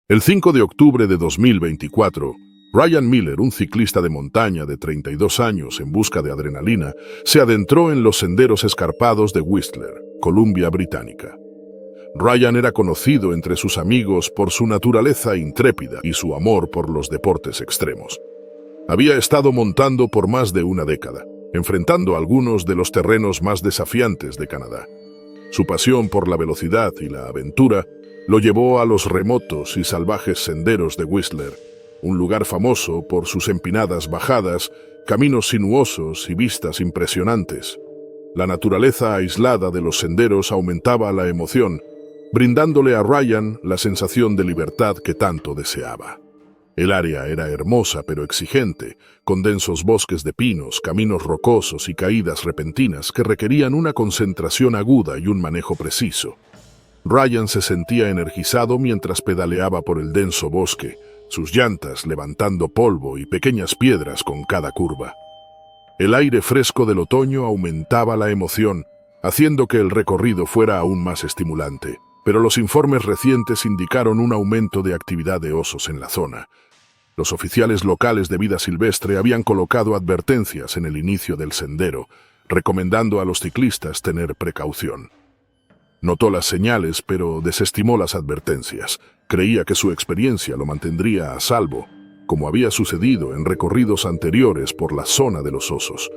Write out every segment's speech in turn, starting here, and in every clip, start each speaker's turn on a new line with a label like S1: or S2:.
S1: El 5 de octubre de 2024, Ryan Miller, un ciclista de montaña de 32 años en busca de adrenalina, se adentró en los senderos escarpados de Whistler, Columbia Británica. Ryan era conocido entre sus amigos por su naturaleza intrépida y su amor por los deportes extremos. Había estado montando por más de una década, enfrentando algunos de los terrenos más desafiantes de Canadá. Su pasión por la velocidad y la aventura lo llevó a los remotos y salvajes senderos de Whistler, un lugar famoso por sus empinadas bajadas, caminos sinuosos y vistas impresionantes. La naturaleza aislada de los senderos aumentaba la emoción, brindándole a Ryan la sensación de libertad que tanto deseaba. El área era hermosa pero exigente, con densos bosques de pinos, caminos rocosos y caídas repentinas que requerían una concentración aguda y un manejo preciso. Ryan se sentía energizado mientras pedaleaba por el denso bosque, sus llantas levantando polvo y pequeñas piedras con cada curva. El aire fresco del otoño aumentaba la emoción, haciendo que el recorrido fuera aún más estimulante, pero los informes recientes indicaron un aumento de actividad de osos en la zona. Los oficiales locales de vida silvestre habían colocado advertencias en el inicio del sendero, recomendando a los ciclistas tener precaución. Notó las señales, pero desestimó las advertencias. Creía que su experiencia lo mantendría a salvo, como había sucedido en recorridos anteriores por la zona de los osos.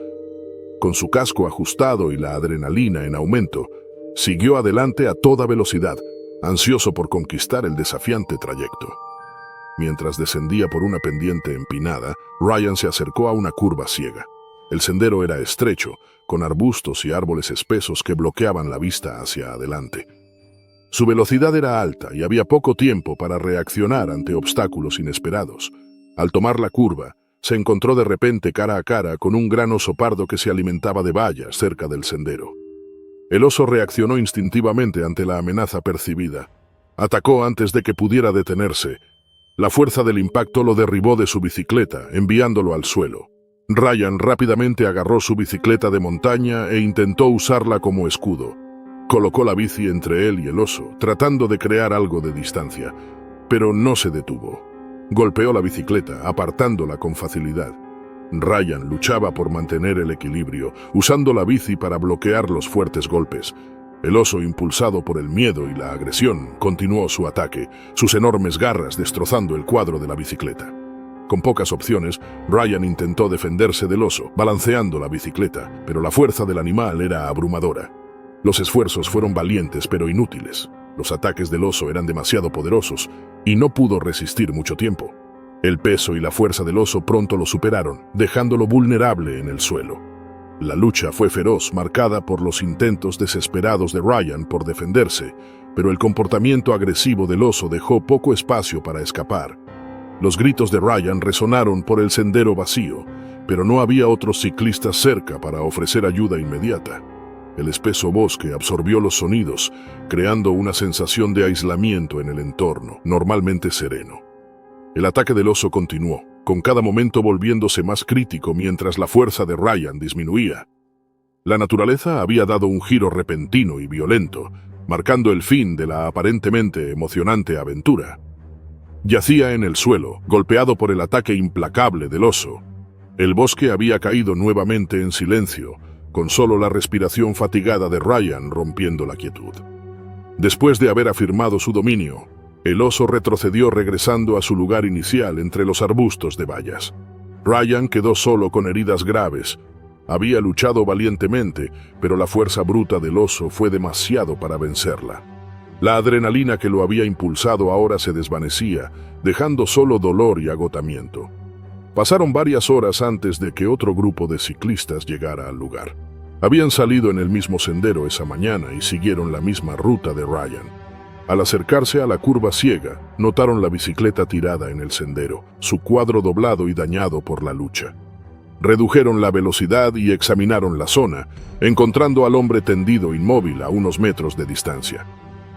S1: Con su casco ajustado y la adrenalina en aumento, siguió adelante a toda velocidad, ansioso por conquistar el desafiante trayecto. Mientras descendía por una pendiente empinada, Ryan se acercó a una curva ciega. El sendero era estrecho, con arbustos y árboles espesos que bloqueaban la vista hacia adelante. Su velocidad era alta y había poco tiempo para reaccionar ante obstáculos inesperados. Al tomar la curva, se encontró de repente cara a cara con un gran oso pardo que se alimentaba de bayas cerca del sendero. El oso reaccionó instintivamente ante la amenaza percibida. Atacó antes de que pudiera detenerse. La fuerza del impacto lo derribó de su bicicleta, enviándolo al suelo. Ryan rápidamente agarró su bicicleta de montaña e intentó usarla como escudo. Colocó la bici entre él y el oso, tratando de crear algo de distancia, pero no se detuvo. Golpeó la bicicleta, apartándola con facilidad. Ryan luchaba por mantener el equilibrio, usando la bici para bloquear los fuertes golpes. El oso, impulsado por el miedo y la agresión, continuó su ataque, sus enormes garras destrozando el cuadro de la bicicleta. Con pocas opciones, Ryan intentó defenderse del oso, balanceando la bicicleta, pero la fuerza del animal era abrumadora. Los esfuerzos fueron valientes pero inútiles. Los ataques del oso eran demasiado poderosos y no pudo resistir mucho tiempo. El peso y la fuerza del oso pronto lo superaron, dejándolo vulnerable en el suelo. La lucha fue feroz, marcada por los intentos desesperados de Ryan por defenderse, pero el comportamiento agresivo del oso dejó poco espacio para escapar. Los gritos de Ryan resonaron por el sendero vacío, pero no había otros ciclistas cerca para ofrecer ayuda inmediata. El espeso bosque absorbió los sonidos, creando una sensación de aislamiento en el entorno, normalmente sereno. El ataque del oso continuó, con cada momento volviéndose más crítico mientras la fuerza de Ryan disminuía. La naturaleza había dado un giro repentino y violento, marcando el fin de la aparentemente emocionante aventura. Yacía en el suelo, golpeado por el ataque implacable del oso. El bosque había caído nuevamente en silencio, con solo la respiración fatigada de Ryan rompiendo la quietud. Después de haber afirmado su dominio, el oso retrocedió regresando a su lugar inicial entre los arbustos de bayas. Ryan quedó solo con heridas graves. Había luchado valientemente, pero la fuerza bruta del oso fue demasiado para vencerla. La adrenalina que lo había impulsado ahora se desvanecía, dejando solo dolor y agotamiento. Pasaron varias horas antes de que otro grupo de ciclistas llegara al lugar. Habían salido en el mismo sendero esa mañana y siguieron la misma ruta de Ryan. Al acercarse a la curva ciega, notaron la bicicleta tirada en el sendero, su cuadro doblado y dañado por la lucha. Redujeron la velocidad y examinaron la zona, encontrando al hombre tendido inmóvil a unos metros de distancia.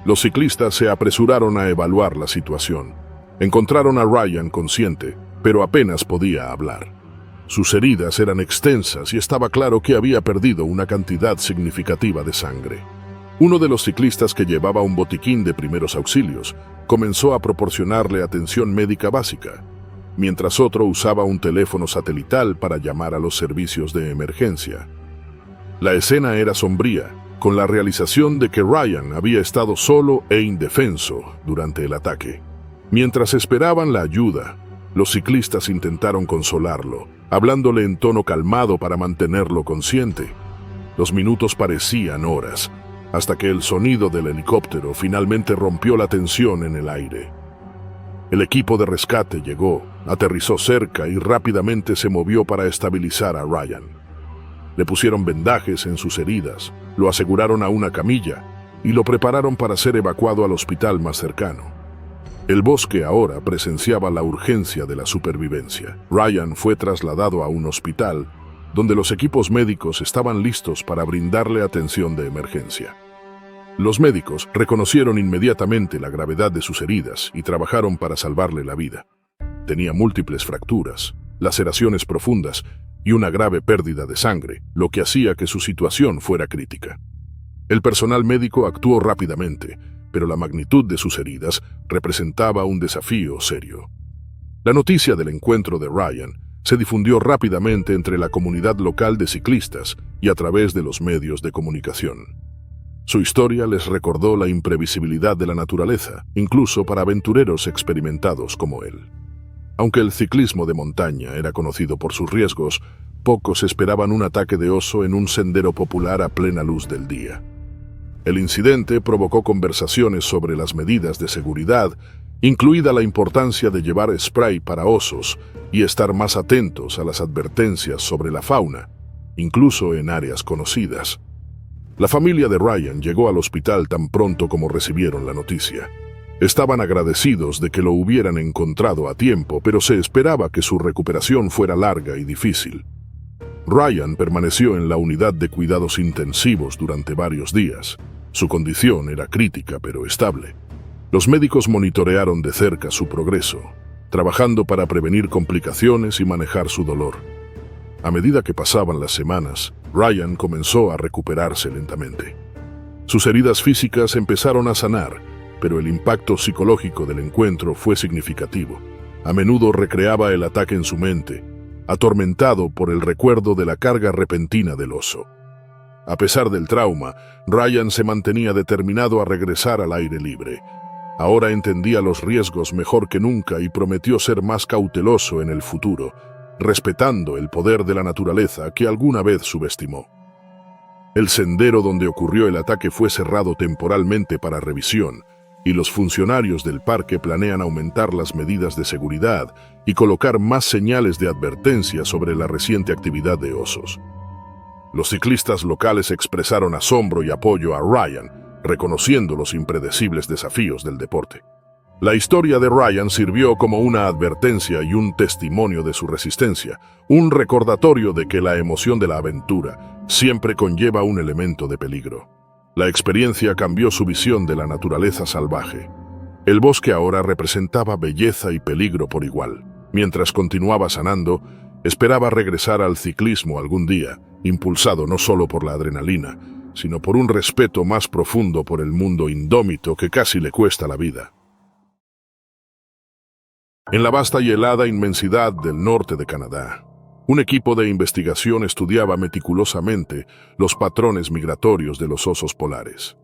S1: Los ciclistas se apresuraron a evaluar la situación. Encontraron a Ryan consciente, pero apenas podía hablar. Sus heridas eran extensas y estaba claro que había perdido una cantidad significativa de sangre. Uno de los ciclistas que llevaba un botiquín de primeros auxilios comenzó a proporcionarle atención médica básica, mientras otro usaba un teléfono satelital para llamar a los servicios de emergencia. La escena era sombría, con la realización de que Ryan había estado solo e indefenso durante el ataque. Mientras esperaban la ayuda, los ciclistas intentaron consolarlo, hablándole en tono calmado para mantenerlo consciente. Los minutos parecían horas, hasta que el sonido del helicóptero finalmente rompió la tensión en el aire. El equipo de rescate llegó, aterrizó cerca y rápidamente se movió para estabilizar a Ryan. Le pusieron vendajes en sus heridas, lo aseguraron a una camilla y lo prepararon para ser evacuado al hospital más cercano. El bosque ahora presenciaba la urgencia de la supervivencia. Ryan fue trasladado a un hospital donde los equipos médicos estaban listos para brindarle atención de emergencia. Los médicos reconocieron inmediatamente la gravedad de sus heridas y trabajaron para salvarle la vida. Tenía múltiples fracturas, laceraciones profundas y una grave pérdida de sangre, lo que hacía que su situación fuera crítica. El personal médico actuó rápidamente, pero la magnitud de sus heridas representaba un desafío serio. La noticia del encuentro de Ryan se difundió rápidamente entre la comunidad local de ciclistas y a través de los medios de comunicación. Su historia les recordó la imprevisibilidad de la naturaleza, incluso para aventureros experimentados como él. Aunque el ciclismo de montaña era conocido por sus riesgos, pocos esperaban un ataque de oso en un sendero popular a plena luz del día. El incidente provocó conversaciones sobre las medidas de seguridad, incluida la importancia de llevar spray para osos y estar más atentos a las advertencias sobre la fauna, incluso en áreas conocidas. La familia de Ryan llegó al hospital tan pronto como recibieron la noticia. Estaban agradecidos de que lo hubieran encontrado a tiempo, pero se esperaba que su recuperación fuera larga y difícil. Ryan permaneció en la unidad de cuidados intensivos durante varios días. Su condición era crítica pero estable. Los médicos monitorearon de cerca su progreso, trabajando para prevenir complicaciones y manejar su dolor. A medida que pasaban las semanas, Ryan comenzó a recuperarse lentamente. Sus heridas físicas empezaron a sanar, pero el impacto psicológico del encuentro fue significativo. A menudo recreaba el ataque en su mente, atormentado por el recuerdo de la carga repentina del oso. A pesar del trauma, Ryan se mantenía determinado a regresar al aire libre. Ahora entendía los riesgos mejor que nunca y prometió ser más cauteloso en el futuro, respetando el poder de la naturaleza que alguna vez subestimó. El sendero donde ocurrió el ataque fue cerrado temporalmente para revisión, y los funcionarios del parque planean aumentar las medidas de seguridad y colocar más señales de advertencia sobre la reciente actividad de osos. Los ciclistas locales expresaron asombro y apoyo a Ryan, reconociendo los impredecibles desafíos del deporte. La historia de Ryan sirvió como una advertencia y un testimonio de su resistencia, un recordatorio de que la emoción de la aventura siempre conlleva un elemento de peligro. La experiencia cambió su visión de la naturaleza salvaje. El bosque ahora representaba belleza y peligro por igual. Mientras continuaba sanando, esperaba regresar al ciclismo algún día, impulsado no solo por la adrenalina, sino por un respeto más profundo por el mundo indómito que casi le cuesta la vida. En la vasta y helada inmensidad del norte de Canadá, un equipo de investigación estudiaba meticulosamente los patrones migratorios de los osos polares.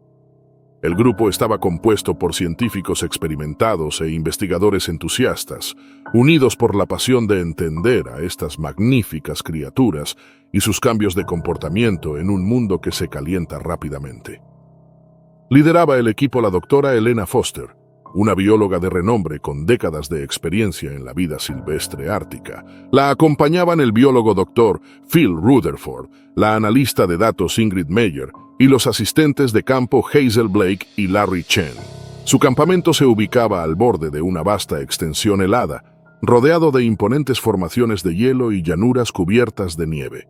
S1: El grupo estaba compuesto por científicos experimentados e investigadores entusiastas, unidos por la pasión de entender a estas magníficas criaturas y sus cambios de comportamiento en un mundo que se calienta rápidamente. Lideraba el equipo la doctora Elena Foster, una bióloga de renombre con décadas de experiencia en la vida silvestre ártica. La acompañaban el biólogo doctor Phil Rutherford, la analista de datos Ingrid Meyer y los asistentes de campo Hazel Blake y Larry Chen. Su campamento se ubicaba al borde de una vasta extensión helada, rodeado de imponentes formaciones de hielo y llanuras cubiertas de nieve.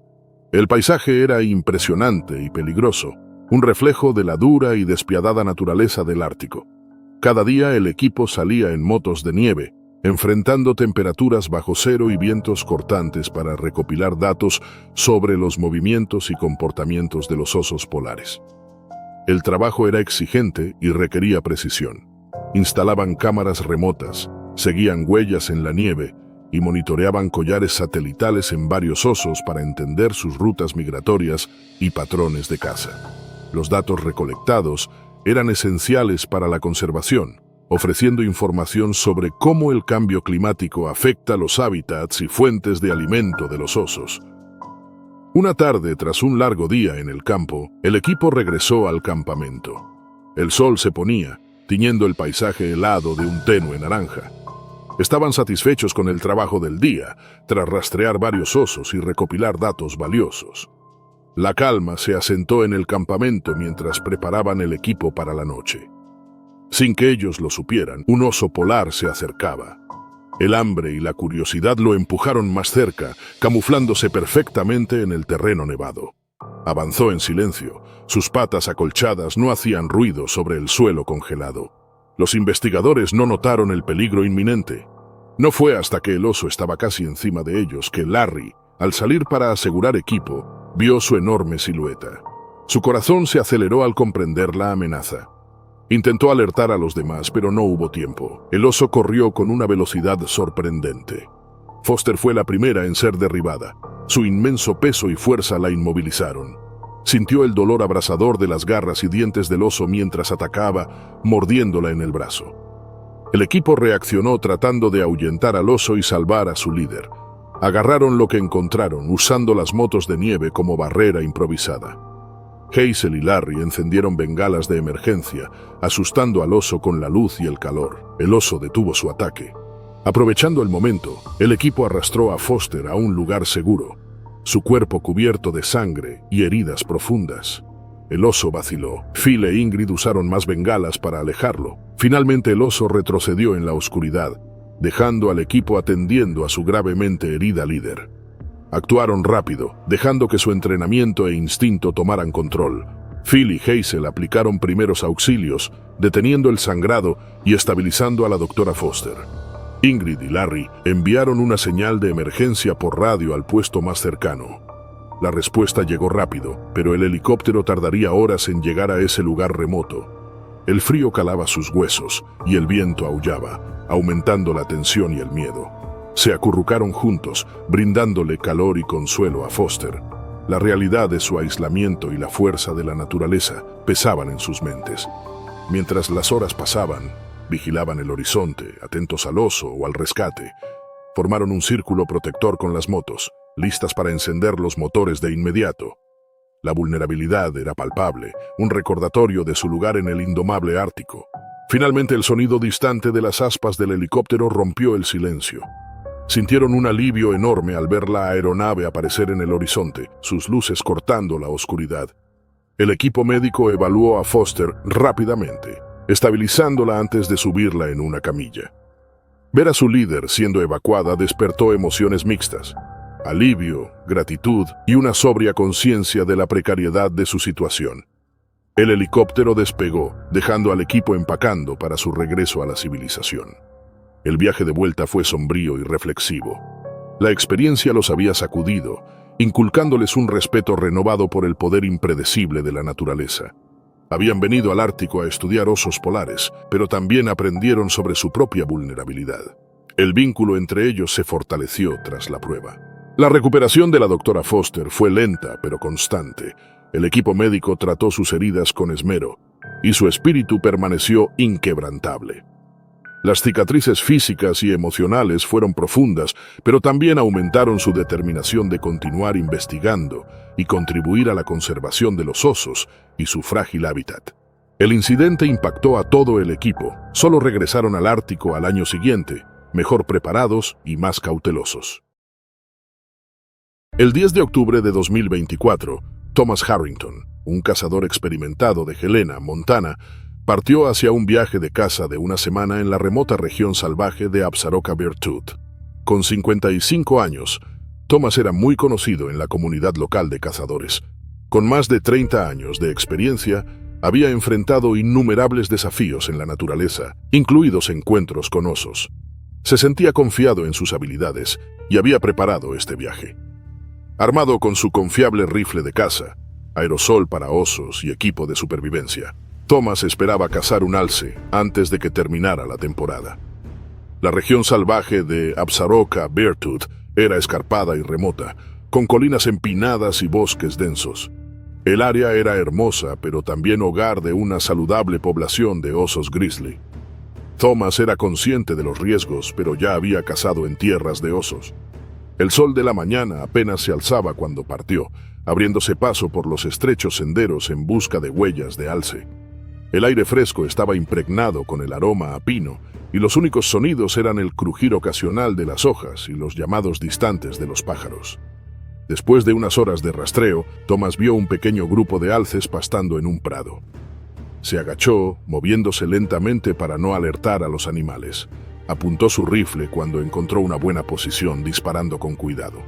S1: El paisaje era impresionante y peligroso, un reflejo de la dura y despiadada naturaleza del Ártico. Cada día el equipo salía en motos de nieve, enfrentando temperaturas bajo cero y vientos cortantes para recopilar datos sobre los movimientos y comportamientos de los osos polares. El trabajo era exigente y requería precisión. Instalaban cámaras remotas, seguían huellas en la nieve y monitoreaban collares satelitales en varios osos para entender sus rutas migratorias y patrones de caza. Los datos recolectados eran esenciales para la conservación, ofreciendo información sobre cómo el cambio climático afecta los hábitats y fuentes de alimento de los osos. Una tarde, tras un largo día en el campo, el equipo regresó al campamento. El sol se ponía, tiñendo el paisaje helado de un tenue naranja. Estaban satisfechos con el trabajo del día, tras rastrear varios osos y recopilar datos valiosos. La calma se asentó en el campamento mientras preparaban el equipo para la noche. Sin que ellos lo supieran, un oso polar se acercaba. El hambre y la curiosidad lo empujaron más cerca, camuflándose perfectamente en el terreno nevado. Avanzó en silencio. Sus patas acolchadas no hacían ruido sobre el suelo congelado. Los investigadores no notaron el peligro inminente. No fue hasta que el oso estaba casi encima de ellos que Larry, al salir para asegurar equipo, vio su enorme silueta. Su corazón se aceleró al comprender la amenaza. Intentó alertar a los demás, pero no hubo tiempo. El oso corrió con una velocidad sorprendente. Foster fue la primera en ser derribada. Su inmenso peso y fuerza la inmovilizaron. Sintió el dolor abrasador de las garras y dientes del oso mientras atacaba, mordiéndola en el brazo. El equipo reaccionó tratando de ahuyentar al oso y salvar a su líder. Agarraron lo que encontraron, usando las motos de nieve como barrera improvisada. Hazel y Larry encendieron bengalas de emergencia, asustando al oso con la luz y el calor. El oso detuvo su ataque. Aprovechando el momento, el equipo arrastró a Foster a un lugar seguro, su cuerpo cubierto de sangre y heridas profundas. El oso vaciló. Phil e Ingrid usaron más bengalas para alejarlo. Finalmente el oso retrocedió en la oscuridad, dejando al equipo atendiendo a su gravemente herida líder. Actuaron rápido, dejando que su entrenamiento e instinto tomaran control. Phil y Hazel aplicaron primeros auxilios, deteniendo el sangrado y estabilizando a la doctora Foster. Ingrid y Larry enviaron una señal de emergencia por radio al puesto más cercano. La respuesta llegó rápido, pero el helicóptero tardaría horas en llegar a ese lugar remoto. El frío calaba sus huesos y el viento aullaba, aumentando la tensión y el miedo. Se acurrucaron juntos, brindándole calor y consuelo a Foster. La realidad de su aislamiento y la fuerza de la naturaleza pesaban en sus mentes. Mientras las horas pasaban, vigilaban el horizonte, atentos al oso o al rescate. Formaron un círculo protector con las motos, listas para encender los motores de inmediato. La vulnerabilidad era palpable, un recordatorio de su lugar en el indomable Ártico. Finalmente el sonido distante de las aspas del helicóptero rompió el silencio. Sintieron un alivio enorme al ver la aeronave aparecer en el horizonte, sus luces cortando la oscuridad. El equipo médico evaluó a Foster rápidamente, estabilizándola antes de subirla en una camilla. Ver a su líder siendo evacuada despertó emociones mixtas: alivio, gratitud y una sobria conciencia de la precariedad de su situación. El helicóptero despegó, dejando al equipo empacando para su regreso a la civilización. El viaje de vuelta fue sombrío y reflexivo. La experiencia los había sacudido, inculcándoles un respeto renovado por el poder impredecible de la naturaleza. Habían venido al Ártico a estudiar osos polares, pero también aprendieron sobre su propia vulnerabilidad. El vínculo entre ellos se fortaleció tras la prueba. La recuperación de la doctora Foster fue lenta pero constante. El equipo médico trató sus heridas con esmero, y su espíritu permaneció inquebrantable. Las cicatrices físicas y emocionales fueron profundas, pero también aumentaron su determinación de continuar investigando y contribuir a la conservación de los osos y su frágil hábitat. El incidente impactó a todo el equipo. Solo regresaron al Ártico al año siguiente, mejor preparados y más cautelosos. El 10 de octubre de 2024, Thomas Harrington, un cazador experimentado de Helena, Montana, partió hacia un viaje de caza de una semana en la remota región salvaje de Absaroka-Beartooth. Con 55 años, Thomas era muy conocido en la comunidad local de cazadores. Con más de 30 años de experiencia, había enfrentado innumerables desafíos en la naturaleza, incluidos encuentros con osos. Se sentía confiado en sus habilidades y había preparado este viaje. Armado con su confiable rifle de caza, aerosol para osos y equipo de supervivencia. Thomas esperaba cazar un alce antes de que terminara la temporada. La región salvaje de Absaroka Beartooth era escarpada y remota, con colinas empinadas y bosques densos. El área era hermosa, pero también hogar de una saludable población de osos grizzly. Thomas era consciente de los riesgos, pero ya había cazado en tierras de osos. El sol de la mañana apenas se alzaba cuando partió, abriéndose paso por los estrechos senderos en busca de huellas de alce. El aire fresco estaba impregnado con el aroma a pino, y los únicos sonidos eran el crujir ocasional de las hojas y los llamados distantes de los pájaros. Después de unas horas de rastreo, Thomas vio un pequeño grupo de alces pastando en un prado. Se agachó, moviéndose lentamente para no alertar a los animales. Apuntó su rifle cuando encontró una buena posición, disparando con cuidado.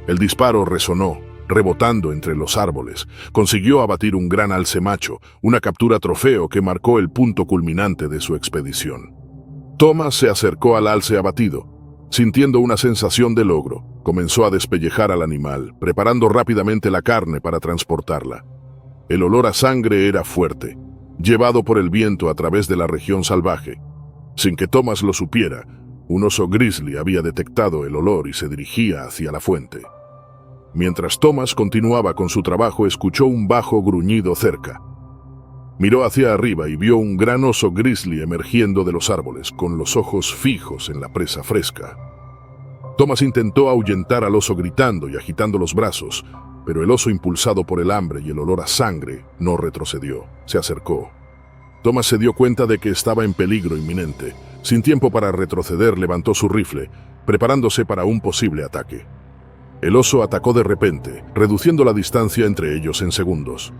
S1: El disparo resonó, rebotando entre los árboles. Consiguió abatir un gran alce macho, una captura trofeo que marcó el punto culminante de su expedición. Thomas se acercó al alce abatido. Sintiendo una sensación de logro, comenzó a despellejar al animal, preparando rápidamente la carne para transportarla. El olor a sangre era fuerte, llevado por el viento a través de la región salvaje. Sin que Thomas lo supiera, un oso grizzly había detectado el olor y se dirigía hacia la fuente. Mientras Thomas continuaba con su trabajo, escuchó un bajo gruñido cerca. Miró hacia arriba y vio un gran oso grizzly emergiendo de los árboles, con los ojos fijos en la presa fresca. Thomas intentó ahuyentar al oso gritando y agitando los brazos, pero el oso, impulsado por el hambre y el olor a sangre, no retrocedió. Se acercó. Thomas se dio cuenta de que estaba en peligro inminente. Sin tiempo para retroceder, levantó su rifle, preparándose para un posible ataque. El oso atacó de repente, reduciendo la distancia entre ellos en segundos.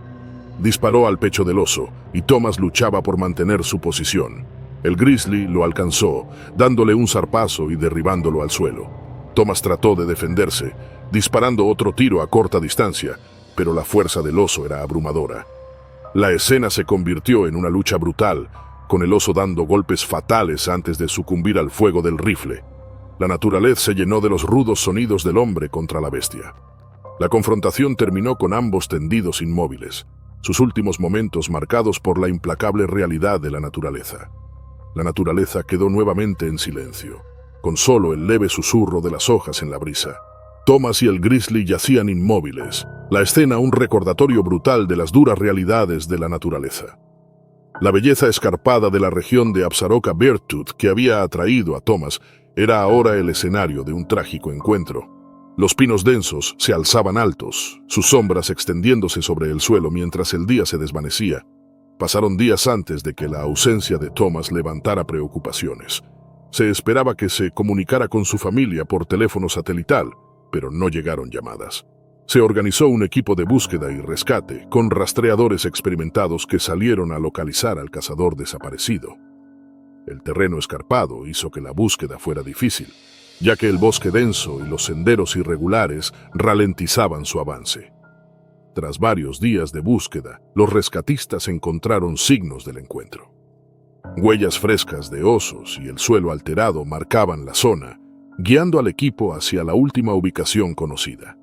S1: Disparó al pecho del oso, y Thomas luchaba por mantener su posición. El grizzly lo alcanzó, dándole un zarpazo y derribándolo al suelo. Thomas trató de defenderse, disparando otro tiro a corta distancia, pero la fuerza del oso era abrumadora. La escena se convirtió en una lucha brutal, con el oso dando golpes fatales antes de sucumbir al fuego del rifle. La naturaleza se llenó de los rudos sonidos del hombre contra la bestia. La confrontación terminó con ambos tendidos inmóviles, sus últimos momentos marcados por la implacable realidad de la naturaleza. La naturaleza quedó nuevamente en silencio, con solo el leve susurro de las hojas en la brisa. Thomas y el grizzly yacían inmóviles, la escena un recordatorio brutal de las duras realidades de la naturaleza. La belleza escarpada de la región de Absaroka Beartooth que había atraído a Thomas era ahora el escenario de un trágico encuentro. Los pinos densos se alzaban altos, sus sombras extendiéndose sobre el suelo mientras el día se desvanecía. Pasaron días antes de que la ausencia de Thomas levantara preocupaciones. Se esperaba que se comunicara con su familia por teléfono satelital, pero no llegaron llamadas. Se organizó un equipo de búsqueda y rescate, con rastreadores experimentados que salieron a localizar al cazador desaparecido. El terreno escarpado hizo que la búsqueda fuera difícil, ya que el bosque denso y los senderos irregulares ralentizaban su avance. Tras varios días de búsqueda, los rescatistas encontraron signos del encuentro. Huellas frescas de osos y el suelo alterado marcaban la zona, guiando al equipo hacia la última ubicación conocida.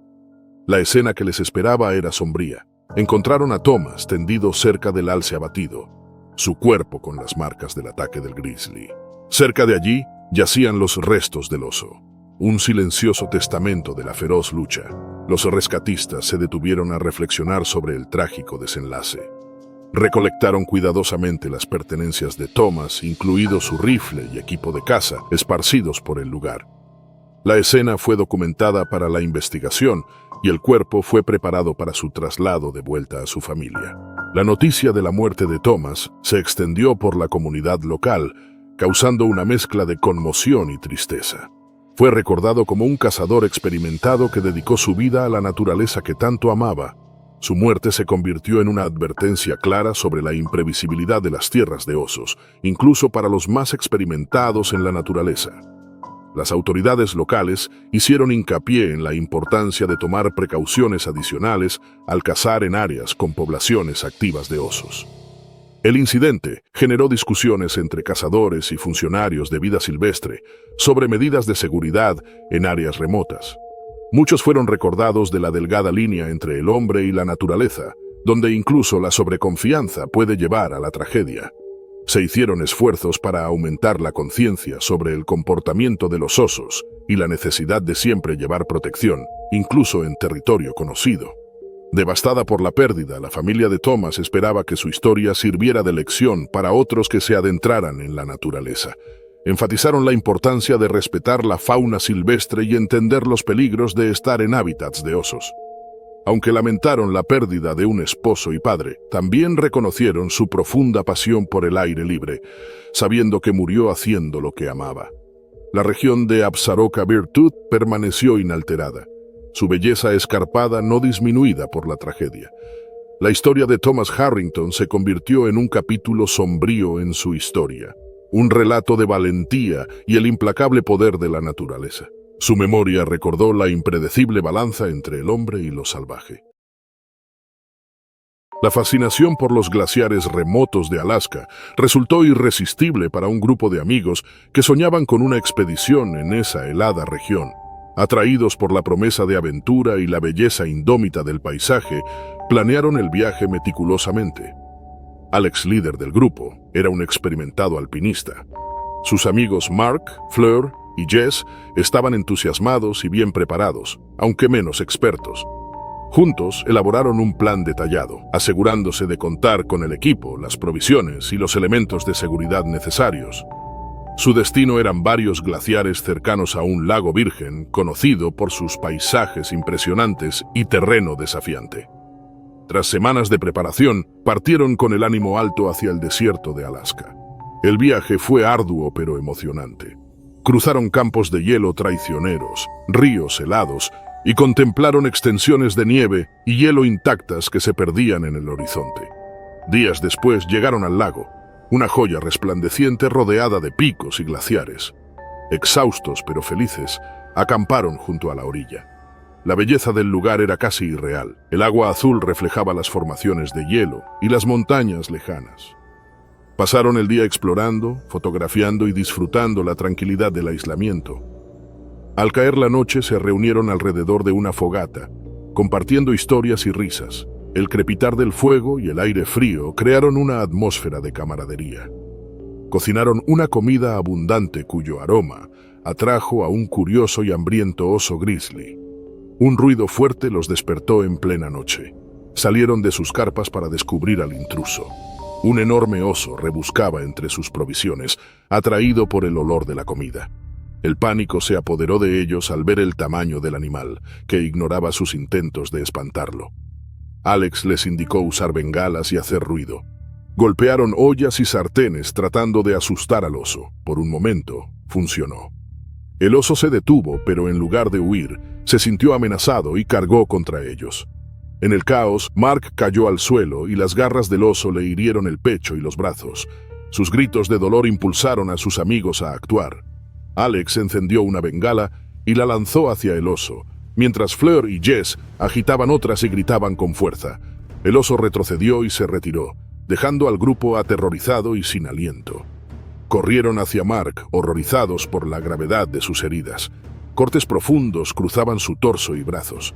S1: La escena que les esperaba era sombría. Encontraron a Thomas tendido cerca del alce abatido, su cuerpo con las marcas del ataque del grizzly. Cerca de allí yacían los restos del oso, un silencioso testamento de la feroz lucha. Los rescatistas se detuvieron a reflexionar sobre el trágico desenlace. Recolectaron cuidadosamente las pertenencias de Thomas, incluido su rifle y equipo de caza, esparcidos por el lugar. La escena fue documentada para la investigación y el cuerpo fue preparado para su traslado de vuelta a su familia. La noticia de la muerte de Thomas se extendió por la comunidad local, causando una mezcla de conmoción y tristeza. Fue recordado como un cazador experimentado que dedicó su vida a la naturaleza que tanto amaba. Su muerte se convirtió en una advertencia clara sobre la imprevisibilidad de las tierras de osos, incluso para los más experimentados en la naturaleza. Las autoridades locales hicieron hincapié en la importancia de tomar precauciones adicionales al cazar en áreas con poblaciones activas de osos. El incidente generó discusiones entre cazadores y funcionarios de vida silvestre sobre medidas de seguridad en áreas remotas. Muchos fueron recordados de la delgada línea entre el hombre y la naturaleza, donde incluso la sobreconfianza puede llevar a la tragedia. Se hicieron esfuerzos para aumentar la conciencia sobre el comportamiento de los osos y la necesidad de siempre llevar protección, incluso en territorio conocido. Devastada por la pérdida, la familia de Thomas esperaba que su historia sirviera de lección para otros que se adentraran en la naturaleza. Enfatizaron la importancia de respetar la fauna silvestre y entender los peligros de estar en hábitats de osos. Aunque lamentaron la pérdida de un esposo y padre, también reconocieron su profunda pasión por el aire libre, sabiendo que murió haciendo lo que amaba. La región de Absaroka Virtud permaneció inalterada, su belleza escarpada no disminuida por la tragedia. La historia de Thomas Harrington se convirtió en un capítulo sombrío en su historia, un relato de valentía y el implacable poder de la naturaleza. Su memoria recordó la impredecible balanza entre el hombre y lo salvaje. La fascinación por los glaciares remotos de Alaska resultó irresistible para un grupo de amigos que soñaban con una expedición en esa helada región. Atraídos por la promesa de aventura y la belleza indómita del paisaje, planearon el viaje meticulosamente. Alex, líder del grupo, era un experimentado alpinista. Sus amigos Mark, Fleur y Jess estaban entusiasmados y bien preparados, aunque menos expertos. Juntos elaboraron un plan detallado, asegurándose de contar con el equipo, las provisiones y los elementos de seguridad necesarios. Su destino eran varios glaciares cercanos a un lago virgen, conocido por sus paisajes impresionantes y terreno desafiante. Tras semanas de preparación, partieron con el ánimo alto hacia el desierto de Alaska. El viaje fue arduo pero emocionante. Cruzaron campos de hielo traicioneros, ríos helados y contemplaron extensiones de nieve y hielo intactas que se perdían en el horizonte. Días después llegaron al lago, una joya resplandeciente rodeada de picos y glaciares. Exhaustos pero felices, acamparon junto a la orilla. La belleza del lugar era casi irreal. El agua azul reflejaba las formaciones de hielo y las montañas lejanas. Pasaron el día explorando, fotografiando y disfrutando la tranquilidad del aislamiento. Al caer la noche se reunieron alrededor de una fogata, compartiendo historias y risas. El crepitar del fuego y el aire frío crearon una atmósfera de camaradería. Cocinaron una comida abundante cuyo aroma atrajo a un curioso y hambriento oso grizzly. Un ruido fuerte los despertó en plena noche. Salieron de sus carpas para descubrir al intruso. Un enorme oso rebuscaba entre sus provisiones, atraído por el olor de la comida. El pánico se apoderó de ellos al ver el tamaño del animal, que ignoraba sus intentos de espantarlo. Alex les indicó usar bengalas y hacer ruido. Golpearon ollas y sartenes tratando de asustar al oso. Por un momento, funcionó. El oso se detuvo, pero en lugar de huir, se sintió amenazado y cargó contra ellos. En el caos, Mark cayó al suelo y las garras del oso le hirieron el pecho y los brazos. Sus gritos de dolor impulsaron a sus amigos a actuar. Alex encendió una bengala y la lanzó hacia el oso, mientras Fleur y Jess agitaban otras y gritaban con fuerza. El oso retrocedió y se retiró, dejando al grupo aterrorizado y sin aliento. Corrieron hacia Mark, horrorizados por la gravedad de sus heridas. Cortes profundos cruzaban su torso y brazos.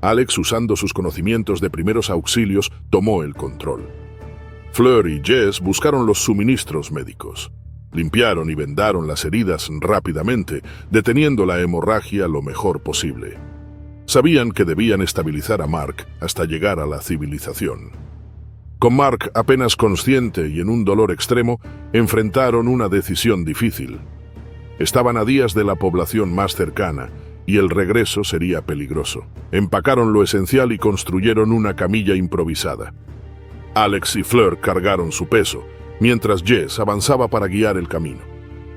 S1: Alex, usando sus conocimientos de primeros auxilios, tomó el control. Fleur y Jess buscaron los suministros médicos. Limpiaron y vendaron las heridas rápidamente, deteniendo la hemorragia lo mejor posible. Sabían que debían estabilizar a Mark hasta llegar a la civilización. Con Mark apenas consciente y en un dolor extremo, enfrentaron una decisión difícil. Estaban a días de la población más cercana, y el regreso sería peligroso. Empacaron lo esencial y construyeron una camilla improvisada. Alex y Fleur cargaron su peso, mientras Jess avanzaba para guiar el camino.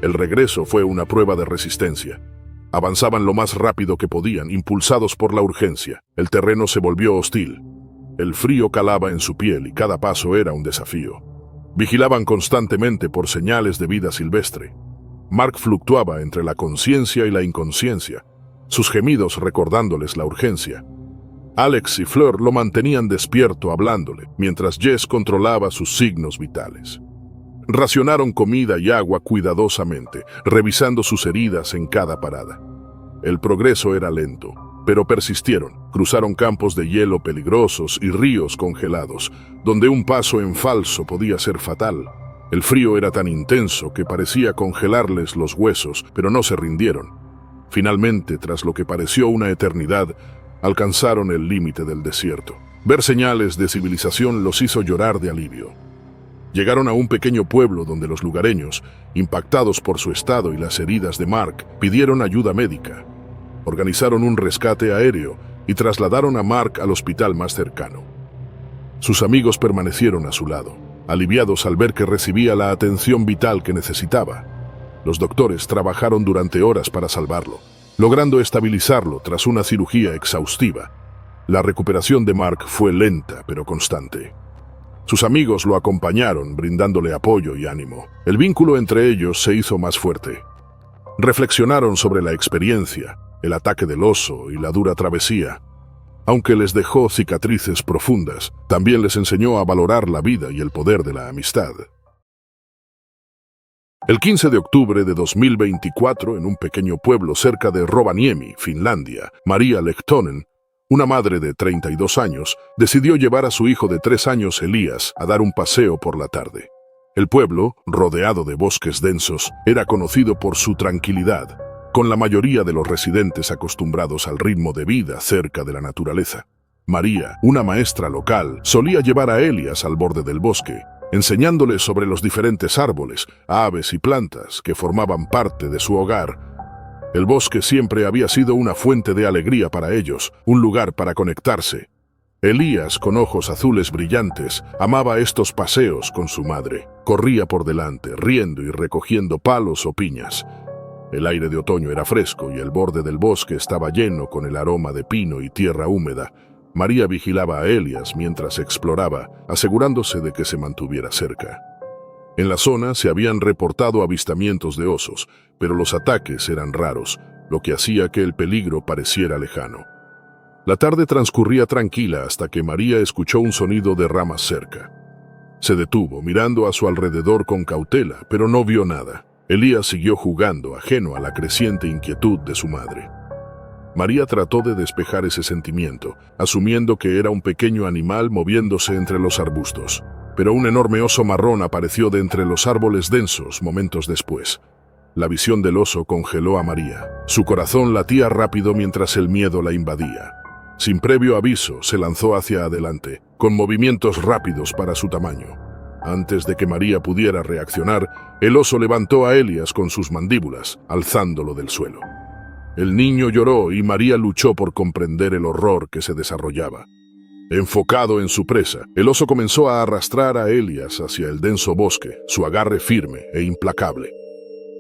S1: El regreso fue una prueba de resistencia. Avanzaban lo más rápido que podían, impulsados por la urgencia. El terreno se volvió hostil. El frío calaba en su piel y cada paso era un desafío. Vigilaban constantemente por señales de vida silvestre. Mark fluctuaba entre la conciencia y la inconsciencia, sus gemidos recordándoles la urgencia. Alex y Fleur lo mantenían despierto hablándole, mientras Jess controlaba sus signos vitales. Racionaron comida y agua cuidadosamente, revisando sus heridas en cada parada. El progreso era lento. Pero persistieron, cruzaron campos de hielo peligrosos y ríos congelados, donde un paso en falso podía ser fatal. El frío era tan intenso que parecía congelarles los huesos, pero no se rindieron. Finalmente, tras lo que pareció una eternidad, alcanzaron el límite del desierto. Ver señales de civilización los hizo llorar de alivio. Llegaron a un pequeño pueblo donde los lugareños, impactados por su estado y las heridas de Mark, pidieron ayuda médica. Organizaron un rescate aéreo y trasladaron a Mark al hospital más cercano. Sus amigos permanecieron a su lado, aliviados al ver que recibía la atención vital que necesitaba. Los doctores trabajaron durante horas para salvarlo, logrando estabilizarlo tras una cirugía exhaustiva. La recuperación de Mark fue lenta pero constante. Sus amigos lo acompañaron, brindándole apoyo y ánimo. El vínculo entre ellos se hizo más fuerte. Reflexionaron sobre la experiencia, el ataque del oso y la dura travesía. Aunque les dejó cicatrices profundas, también les enseñó a valorar la vida y el poder de la amistad. El 15 de octubre de 2024, en un pequeño pueblo cerca de Rovaniemi, Finlandia, Maria Lehtonen, una madre de 32 años, decidió llevar a su hijo de 3 años, Elías, a dar un paseo por la tarde. El pueblo, rodeado de bosques densos, era conocido por su tranquilidad, con la mayoría de los residentes acostumbrados al ritmo de vida cerca de la naturaleza. María, una maestra local, solía llevar a Elías al borde del bosque, enseñándole sobre los diferentes árboles, aves y plantas que formaban parte de su hogar. El bosque siempre había sido una fuente de alegría para ellos, un lugar para conectarse. Elías, con ojos azules brillantes, amaba estos paseos con su madre. Corría por delante, riendo y recogiendo palos o piñas. El aire de otoño era fresco y el borde del bosque estaba lleno con el aroma de pino y tierra húmeda. María vigilaba a Elías mientras exploraba, asegurándose de que se mantuviera cerca. En la zona se habían reportado avistamientos de osos, pero los ataques eran raros, lo que hacía que el peligro pareciera lejano. La tarde transcurría tranquila hasta que María escuchó un sonido de ramas cerca. Se detuvo, mirando a su alrededor con cautela, pero no vio nada. Elías siguió jugando, ajeno a la creciente inquietud de su madre. María trató de despejar ese sentimiento, asumiendo que era un pequeño animal moviéndose entre los arbustos. Pero un enorme oso marrón apareció de entre los árboles densos momentos después. La visión del oso congeló a María. Su corazón latía rápido mientras el miedo la invadía. Sin previo aviso, se lanzó hacia adelante, con movimientos rápidos para su tamaño. Antes de que María pudiera reaccionar, el oso levantó a Elías con sus mandíbulas, alzándolo del suelo. El niño lloró y María luchó por comprender el horror que se desarrollaba. Enfocado en su presa, el oso comenzó a arrastrar a Elías hacia el denso bosque, su agarre firme e implacable.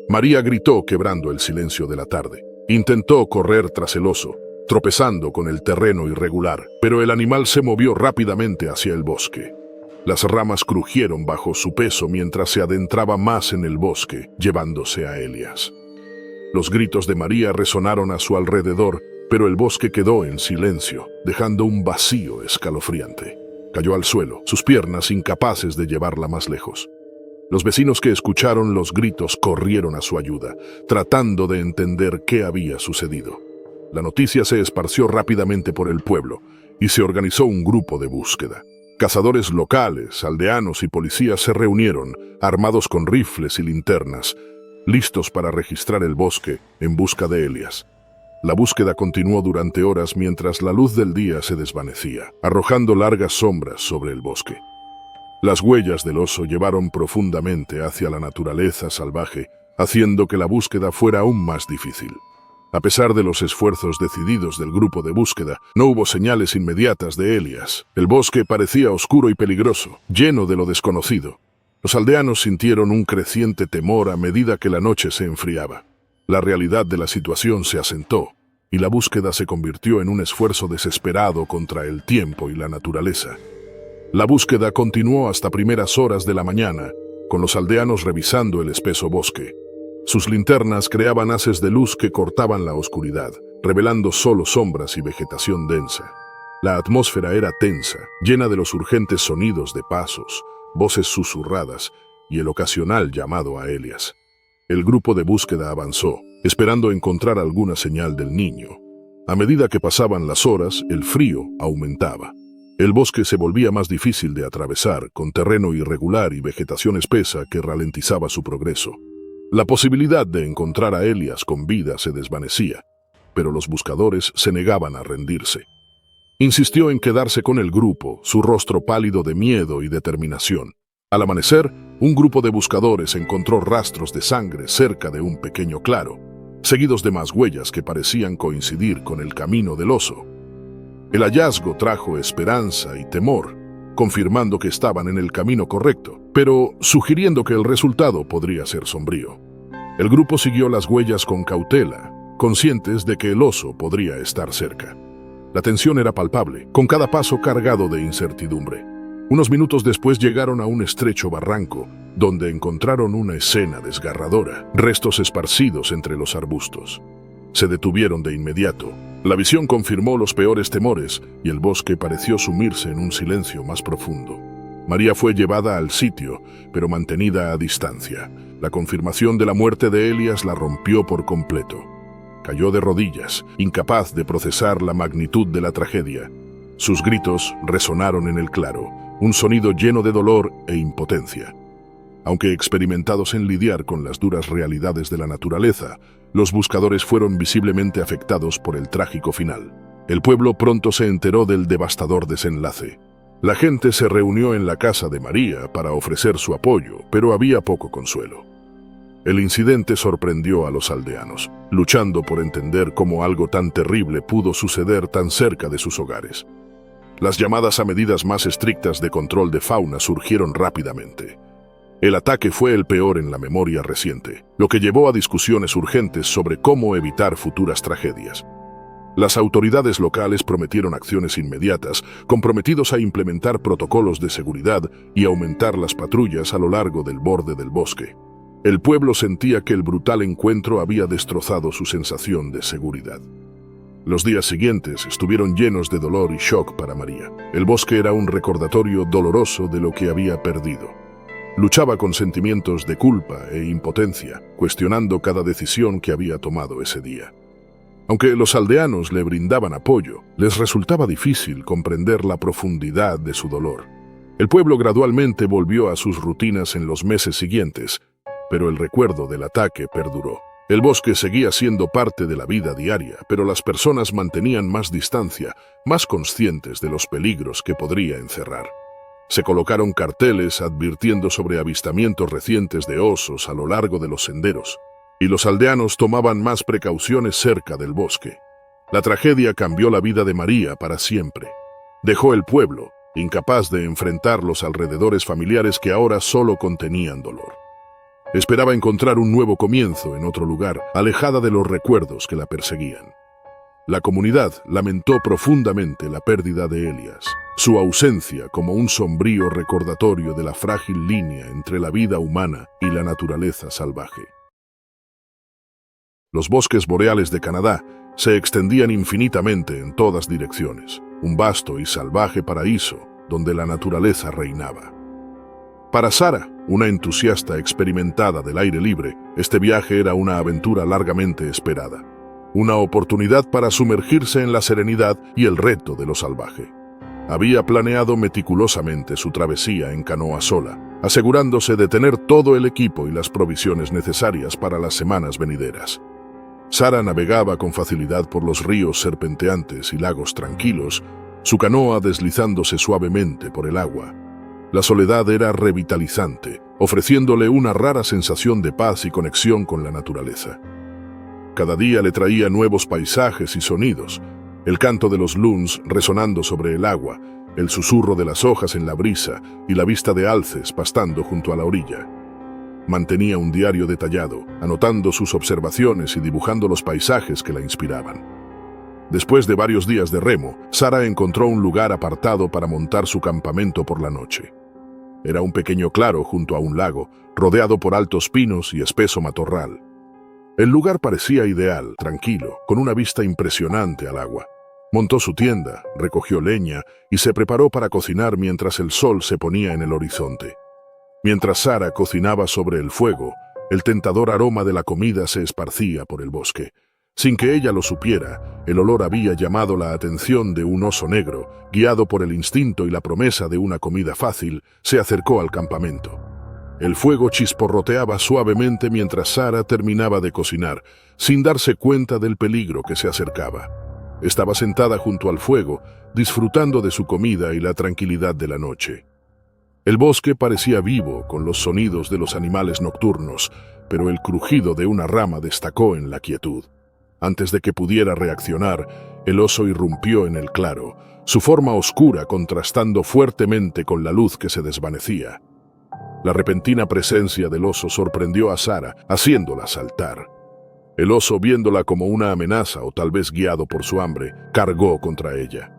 S1: María gritó, quebrando el silencio de la tarde. Intentó correr tras el oso, tropezando con el terreno irregular, pero el animal se movió rápidamente hacia el bosque. Las ramas crujieron bajo su peso mientras se adentraba más en el bosque, llevándose a Elías. Los gritos de María resonaron a su alrededor, pero el bosque quedó en silencio, dejando un vacío escalofriante. Cayó al suelo, sus piernas incapaces de llevarla más lejos. Los vecinos que escucharon los gritos corrieron a su ayuda, tratando de entender qué había sucedido. La noticia se esparció rápidamente por el pueblo y se organizó un grupo de búsqueda. Cazadores locales, aldeanos y policías se reunieron, armados con rifles y linternas, listos para registrar el bosque en busca de Elías. La búsqueda continuó durante horas mientras la luz del día se desvanecía, arrojando largas sombras sobre el bosque. Las huellas del oso llevaron profundamente hacia la naturaleza salvaje, haciendo que la búsqueda fuera aún más difícil. A pesar de los esfuerzos decididos del grupo de búsqueda, no hubo señales inmediatas de Elías. El bosque parecía oscuro y peligroso, lleno de lo desconocido. Los aldeanos sintieron un creciente temor a medida que la noche se enfriaba. La realidad de la situación se asentó, y la búsqueda se convirtió en un esfuerzo desesperado contra el tiempo y la naturaleza. La búsqueda continuó hasta primeras horas de la mañana, con los aldeanos revisando el espeso bosque. Sus linternas creaban haces de luz que cortaban la oscuridad, revelando solo sombras y vegetación densa. La atmósfera era tensa, llena de los urgentes sonidos de pasos, voces susurradas y el ocasional llamado a Elías. El grupo de búsqueda avanzó, esperando encontrar alguna señal del niño. A medida que pasaban las horas, el frío aumentaba. El bosque se volvía más difícil de atravesar, con terreno irregular y vegetación espesa que ralentizaba su progreso. La posibilidad de encontrar a Elias con vida se desvanecía, pero los buscadores se negaban a rendirse. Insistió en quedarse con el grupo, su rostro pálido de miedo y determinación. Al amanecer, un grupo de buscadores encontró rastros de sangre cerca de un pequeño claro, seguidos de más huellas que parecían coincidir con el camino del oso. El hallazgo trajo esperanza y temor, confirmando que estaban en el camino correcto, pero sugiriendo que el resultado podría ser sombrío. El grupo siguió las huellas con cautela, conscientes de que el oso podría estar cerca. La tensión era palpable, con cada paso cargado de incertidumbre. Unos minutos después llegaron a un estrecho barranco, donde encontraron una escena desgarradora, restos esparcidos entre los arbustos. Se detuvieron de inmediato. La visión confirmó los peores temores y el bosque pareció sumirse en un silencio más profundo. María fue llevada al sitio, pero mantenida a distancia. La confirmación de la muerte de Elias la rompió por completo. Cayó de rodillas, incapaz de procesar la magnitud de la tragedia. Sus gritos resonaron en el claro, un sonido lleno de dolor e impotencia. Aunque experimentados en lidiar con las duras realidades de la naturaleza, los buscadores fueron visiblemente afectados por el trágico final. El pueblo pronto se enteró del devastador desenlace. La gente se reunió en la casa de María para ofrecer su apoyo, pero había poco consuelo. El incidente sorprendió a los aldeanos, luchando por entender cómo algo tan terrible pudo suceder tan cerca de sus hogares. Las llamadas a medidas más estrictas de control de fauna surgieron rápidamente. El ataque fue el peor en la memoria reciente, lo que llevó a discusiones urgentes sobre cómo evitar futuras tragedias. Las autoridades locales prometieron acciones inmediatas, comprometidos a implementar protocolos de seguridad y aumentar las patrullas a lo largo del borde del bosque. El pueblo sentía que el brutal encuentro había destrozado su sensación de seguridad. Los días siguientes estuvieron llenos de dolor y shock para María. El bosque era un recordatorio doloroso de lo que había perdido. Luchaba con sentimientos de culpa e impotencia, cuestionando cada decisión que había tomado ese día. Aunque los aldeanos le brindaban apoyo, les resultaba difícil comprender la profundidad de su dolor. El pueblo gradualmente volvió a sus rutinas en los meses siguientes, pero el recuerdo del ataque perduró. El bosque seguía siendo parte de la vida diaria, pero las personas mantenían más distancia, más conscientes de los peligros que podría encerrar. Se colocaron carteles advirtiendo sobre avistamientos recientes de osos a lo largo de los senderos, y los aldeanos tomaban más precauciones cerca del bosque. La tragedia cambió la vida de María para siempre. Dejó el pueblo, incapaz de enfrentar los alrededores familiares que ahora solo contenían dolor. Esperaba encontrar un nuevo comienzo en otro lugar, alejada de los recuerdos que la perseguían. La comunidad lamentó profundamente la pérdida de Elias, su ausencia como un sombrío recordatorio de la frágil línea entre la vida humana y la naturaleza salvaje. Los bosques boreales de Canadá se extendían infinitamente en todas direcciones, un vasto y salvaje paraíso donde la naturaleza reinaba. Para Sara, una entusiasta experimentada del aire libre, este viaje era una aventura largamente esperada, una oportunidad para sumergirse en la serenidad y el reto de lo salvaje. Había planeado meticulosamente su travesía en canoa sola, asegurándose de tener todo el equipo y las provisiones necesarias para las semanas venideras. Sara navegaba con facilidad por los ríos serpenteantes y lagos tranquilos, su canoa deslizándose suavemente por el agua. La soledad era revitalizante, ofreciéndole una rara sensación de paz y conexión con la naturaleza. Cada día le traía nuevos paisajes y sonidos, el canto de los loons resonando sobre el agua, el susurro de las hojas en la brisa y la vista de alces pastando junto a la orilla. Mantenía un diario detallado, anotando sus observaciones y dibujando los paisajes que la inspiraban. Después de varios días de remo, Sara encontró un lugar apartado para montar su campamento por la noche. Era un pequeño claro junto a un lago, rodeado por altos pinos y espeso matorral. El lugar parecía ideal, tranquilo, con una vista impresionante al agua. Montó su tienda, recogió leña y se preparó para cocinar mientras el sol se ponía en el horizonte. Mientras Sara cocinaba sobre el fuego, el tentador aroma de la comida se esparcía por el bosque. Sin que ella lo supiera, el olor había llamado la atención de un oso negro, guiado por el instinto y la promesa de una comida fácil, se acercó al campamento. El fuego chisporroteaba suavemente mientras Sara terminaba de cocinar, sin darse cuenta del peligro que se acercaba. Estaba sentada junto al fuego, disfrutando de su comida y la tranquilidad de la noche. El bosque parecía vivo con los sonidos de los animales nocturnos, pero el crujido de una rama destacó en la quietud. Antes de que pudiera reaccionar, el oso irrumpió en el claro, su forma oscura contrastando fuertemente con la luz que se desvanecía. La repentina presencia del oso sorprendió a Sara, haciéndola saltar. El oso, viéndola como una amenaza o tal vez guiado por su hambre, cargó contra ella.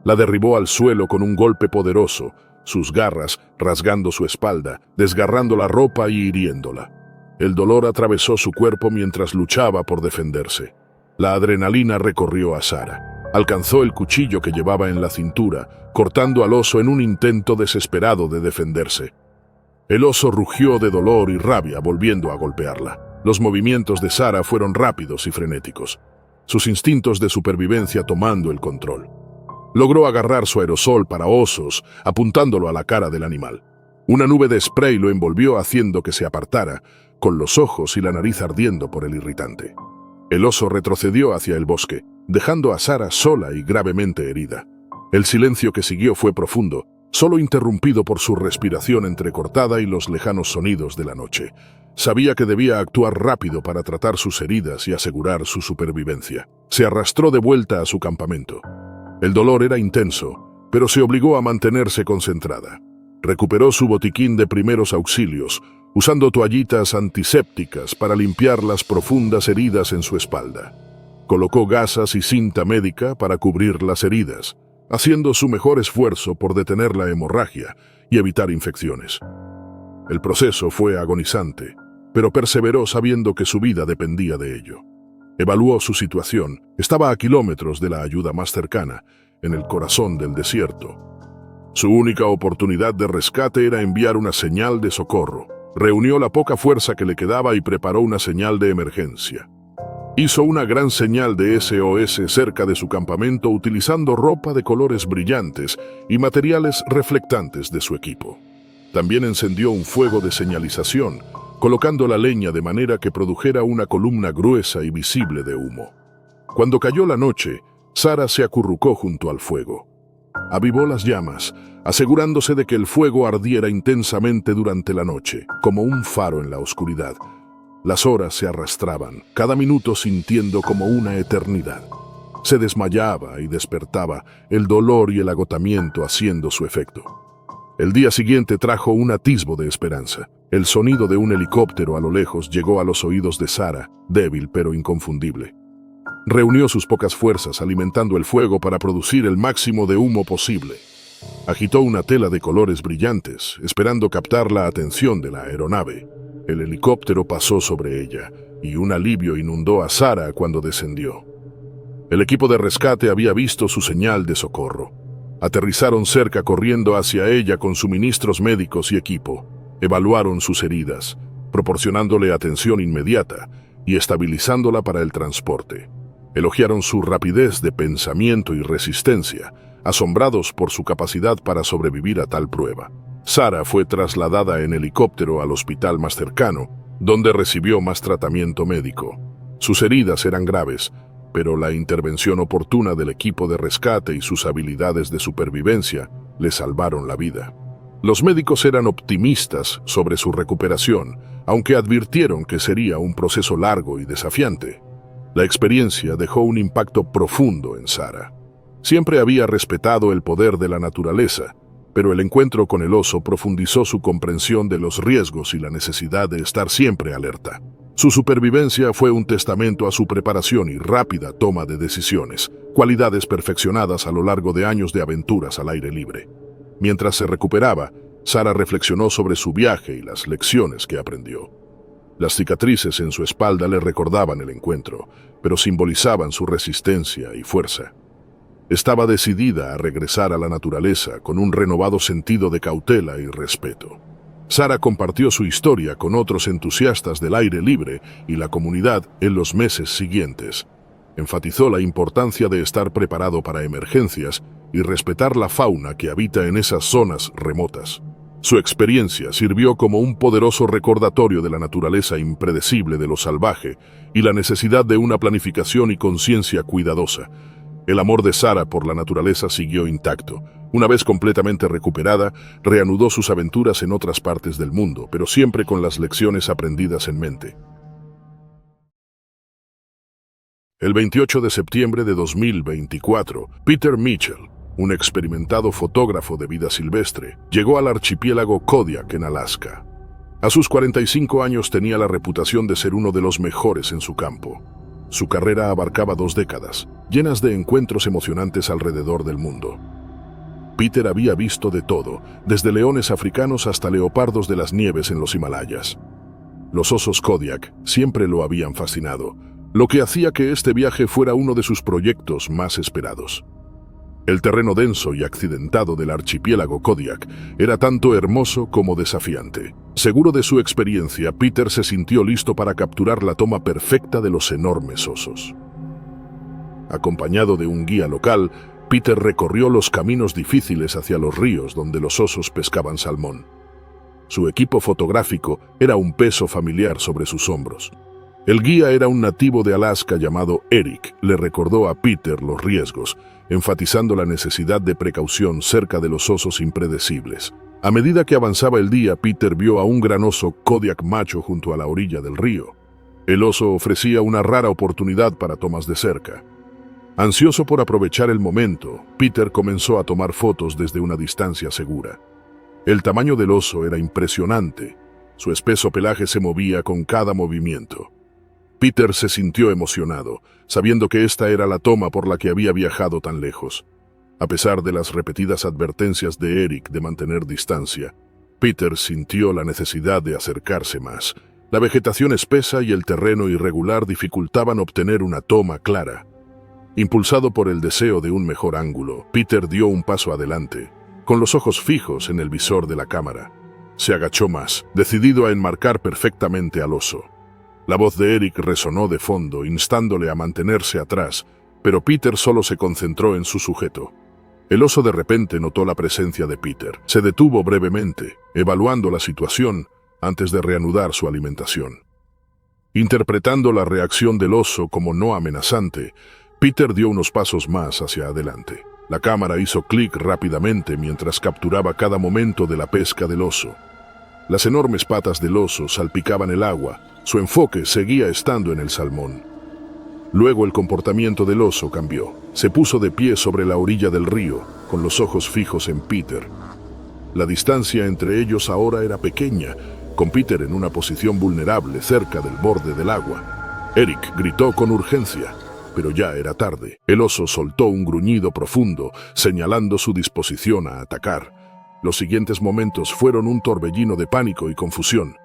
S1: La derribó al suelo con un golpe poderoso, sus garras rasgando su espalda, desgarrando la ropa y hiriéndola. El dolor atravesó su cuerpo mientras luchaba por defenderse. La adrenalina recorrió a Sara. Alcanzó el cuchillo que llevaba en la cintura, cortando al oso en un intento desesperado de defenderse. El oso rugió de dolor y rabia, volviendo a golpearla. Los movimientos de Sara fueron rápidos y frenéticos, sus instintos de supervivencia tomando el control. Logró agarrar su aerosol para osos, apuntándolo a la cara del animal. Una nube de spray lo envolvió haciendo que se apartara, con los ojos y la nariz ardiendo por el irritante. El oso retrocedió hacia el bosque, dejando a Sara sola y gravemente herida. El silencio que siguió fue profundo, solo interrumpido por su respiración entrecortada y los lejanos sonidos de la noche. Sabía que debía actuar rápido para tratar sus heridas y asegurar su supervivencia. Se arrastró de vuelta a su campamento. El dolor era intenso, pero se obligó a mantenerse concentrada. Recuperó su botiquín de primeros auxilios, usando toallitas antisépticas para limpiar las profundas heridas en su espalda. Colocó gasas y cinta médica para cubrir las heridas, haciendo su mejor esfuerzo por detener la hemorragia y evitar infecciones. El proceso fue agonizante, pero perseveró sabiendo que su vida dependía de ello. Evaluó su situación. Estaba a kilómetros de la ayuda más cercana, en el corazón del desierto. Su única oportunidad de rescate era enviar una señal de socorro. Reunió la poca fuerza que le quedaba y preparó una señal de emergencia. Hizo una gran señal de SOS cerca de su campamento utilizando ropa de colores brillantes y materiales reflectantes de su equipo. También encendió un fuego de señalización, colocando la leña de manera que produjera una columna gruesa y visible de humo. Cuando cayó la noche, Sara se acurrucó junto al fuego. Avivó las llamas, asegurándose de que el fuego ardiera intensamente durante la noche, como un faro en la oscuridad. Las horas se arrastraban, cada minuto sintiendo como una eternidad. Se desmayaba y despertaba, el dolor y el agotamiento haciendo su efecto. El día siguiente trajo un atisbo de esperanza. El sonido de un helicóptero a lo lejos llegó a los oídos de Sara, débil pero inconfundible. Reunió sus pocas fuerzas alimentando el fuego para producir el máximo de humo posible. Agitó una tela de colores brillantes, esperando captar la atención de la aeronave. El helicóptero pasó sobre ella, y un alivio inundó a Sara cuando descendió. El equipo de rescate había visto su señal de socorro. Aterrizaron cerca corriendo hacia ella con suministros médicos y equipo. Evaluaron sus heridas, proporcionándole atención inmediata y estabilizándola para el transporte. Elogiaron su rapidez de pensamiento y resistencia, asombrados por su capacidad para sobrevivir a tal prueba. Sara fue trasladada en helicóptero al hospital más cercano, donde recibió más tratamiento médico. Sus heridas eran graves, pero la intervención oportuna del equipo de rescate y sus habilidades de supervivencia le salvaron la vida. Los médicos eran optimistas sobre su recuperación, aunque advirtieron que sería un proceso largo y desafiante. La experiencia dejó un impacto profundo en Sara. Siempre había respetado el poder de la naturaleza, pero el encuentro con el oso profundizó su comprensión de los riesgos y la necesidad de estar siempre alerta. Su supervivencia fue un testamento a su preparación y rápida toma de decisiones, cualidades perfeccionadas a lo largo de años de aventuras al aire libre. Mientras se recuperaba, Sara reflexionó sobre su viaje y las lecciones que aprendió. Las cicatrices en su espalda le recordaban el encuentro, pero simbolizaban su resistencia y fuerza. Estaba decidida a regresar a la naturaleza con un renovado sentido de cautela y respeto. Sara compartió su historia con otros entusiastas del aire libre y la comunidad en los meses siguientes. Enfatizó la importancia de estar preparado para emergencias y respetar la fauna que habita en esas zonas remotas. Su experiencia sirvió como un poderoso recordatorio de la naturaleza impredecible de lo salvaje y la necesidad de una planificación y conciencia cuidadosa. El amor de Sarah por la naturaleza siguió intacto. Una vez completamente recuperada, reanudó sus aventuras en otras partes del mundo, pero siempre con las lecciones aprendidas en mente. El 28 de septiembre de 2024, Peter Mitchell, un experimentado fotógrafo de vida silvestre, llegó al archipiélago Kodiak en Alaska. A sus 45 años tenía la reputación de ser uno de los mejores en su campo. Su carrera abarcaba 2 décadas, llenas de encuentros emocionantes alrededor del mundo. Peter había visto de todo, desde leones africanos hasta leopardos de las nieves en los Himalayas. Los osos Kodiak siempre lo habían fascinado, lo que hacía que este viaje fuera uno de sus proyectos más esperados. El terreno denso y accidentado del archipiélago Kodiak era tanto hermoso como desafiante. Seguro de su experiencia, Peter se sintió listo para capturar la toma perfecta de los enormes osos. Acompañado de un guía local, Peter recorrió los caminos difíciles hacia los ríos donde los osos pescaban salmón. Su equipo fotográfico era un peso familiar sobre sus hombros. El guía era un nativo de Alaska llamado Eric. Le recordó a Peter los riesgos, enfatizando la necesidad de precaución cerca de los osos impredecibles. A medida que avanzaba el día, Peter vio a un gran oso Kodiak macho junto a la orilla del río. El oso ofrecía una rara oportunidad para tomas de cerca. Ansioso por aprovechar el momento, Peter comenzó a tomar fotos desde una distancia segura. El tamaño del oso era impresionante. Su espeso pelaje se movía con cada movimiento. Peter se sintió emocionado, sabiendo que esta era la toma por la que había viajado tan lejos. A pesar de las repetidas advertencias de Eric de mantener distancia, Peter sintió la necesidad de acercarse más. La vegetación espesa y el terreno irregular dificultaban obtener una toma clara. Impulsado por el deseo de un mejor ángulo, Peter dio un paso adelante, con los ojos fijos en el visor de la cámara. Se agachó más, decidido a enmarcar perfectamente al oso. La voz de Eric resonó de fondo, instándole a mantenerse atrás, pero Peter solo se concentró en su sujeto. El oso de repente notó la presencia de Peter. Se detuvo brevemente, evaluando la situación antes de reanudar su alimentación. Interpretando la reacción del oso como no amenazante, Peter dio unos pasos más hacia adelante. La cámara hizo clic rápidamente mientras capturaba cada momento de la pesca del oso. Las enormes patas del oso salpicaban el agua. Su enfoque seguía estando en el salmón. Luego el comportamiento del oso cambió. Se puso de pie sobre la orilla del río, con los ojos fijos en Peter. La distancia entre ellos ahora era pequeña, con Peter en una posición vulnerable cerca del borde del agua. Eric gritó con urgencia, pero ya era tarde. El oso soltó un gruñido profundo, señalando su disposición a atacar. Los siguientes momentos fueron un torbellino de pánico y confusión.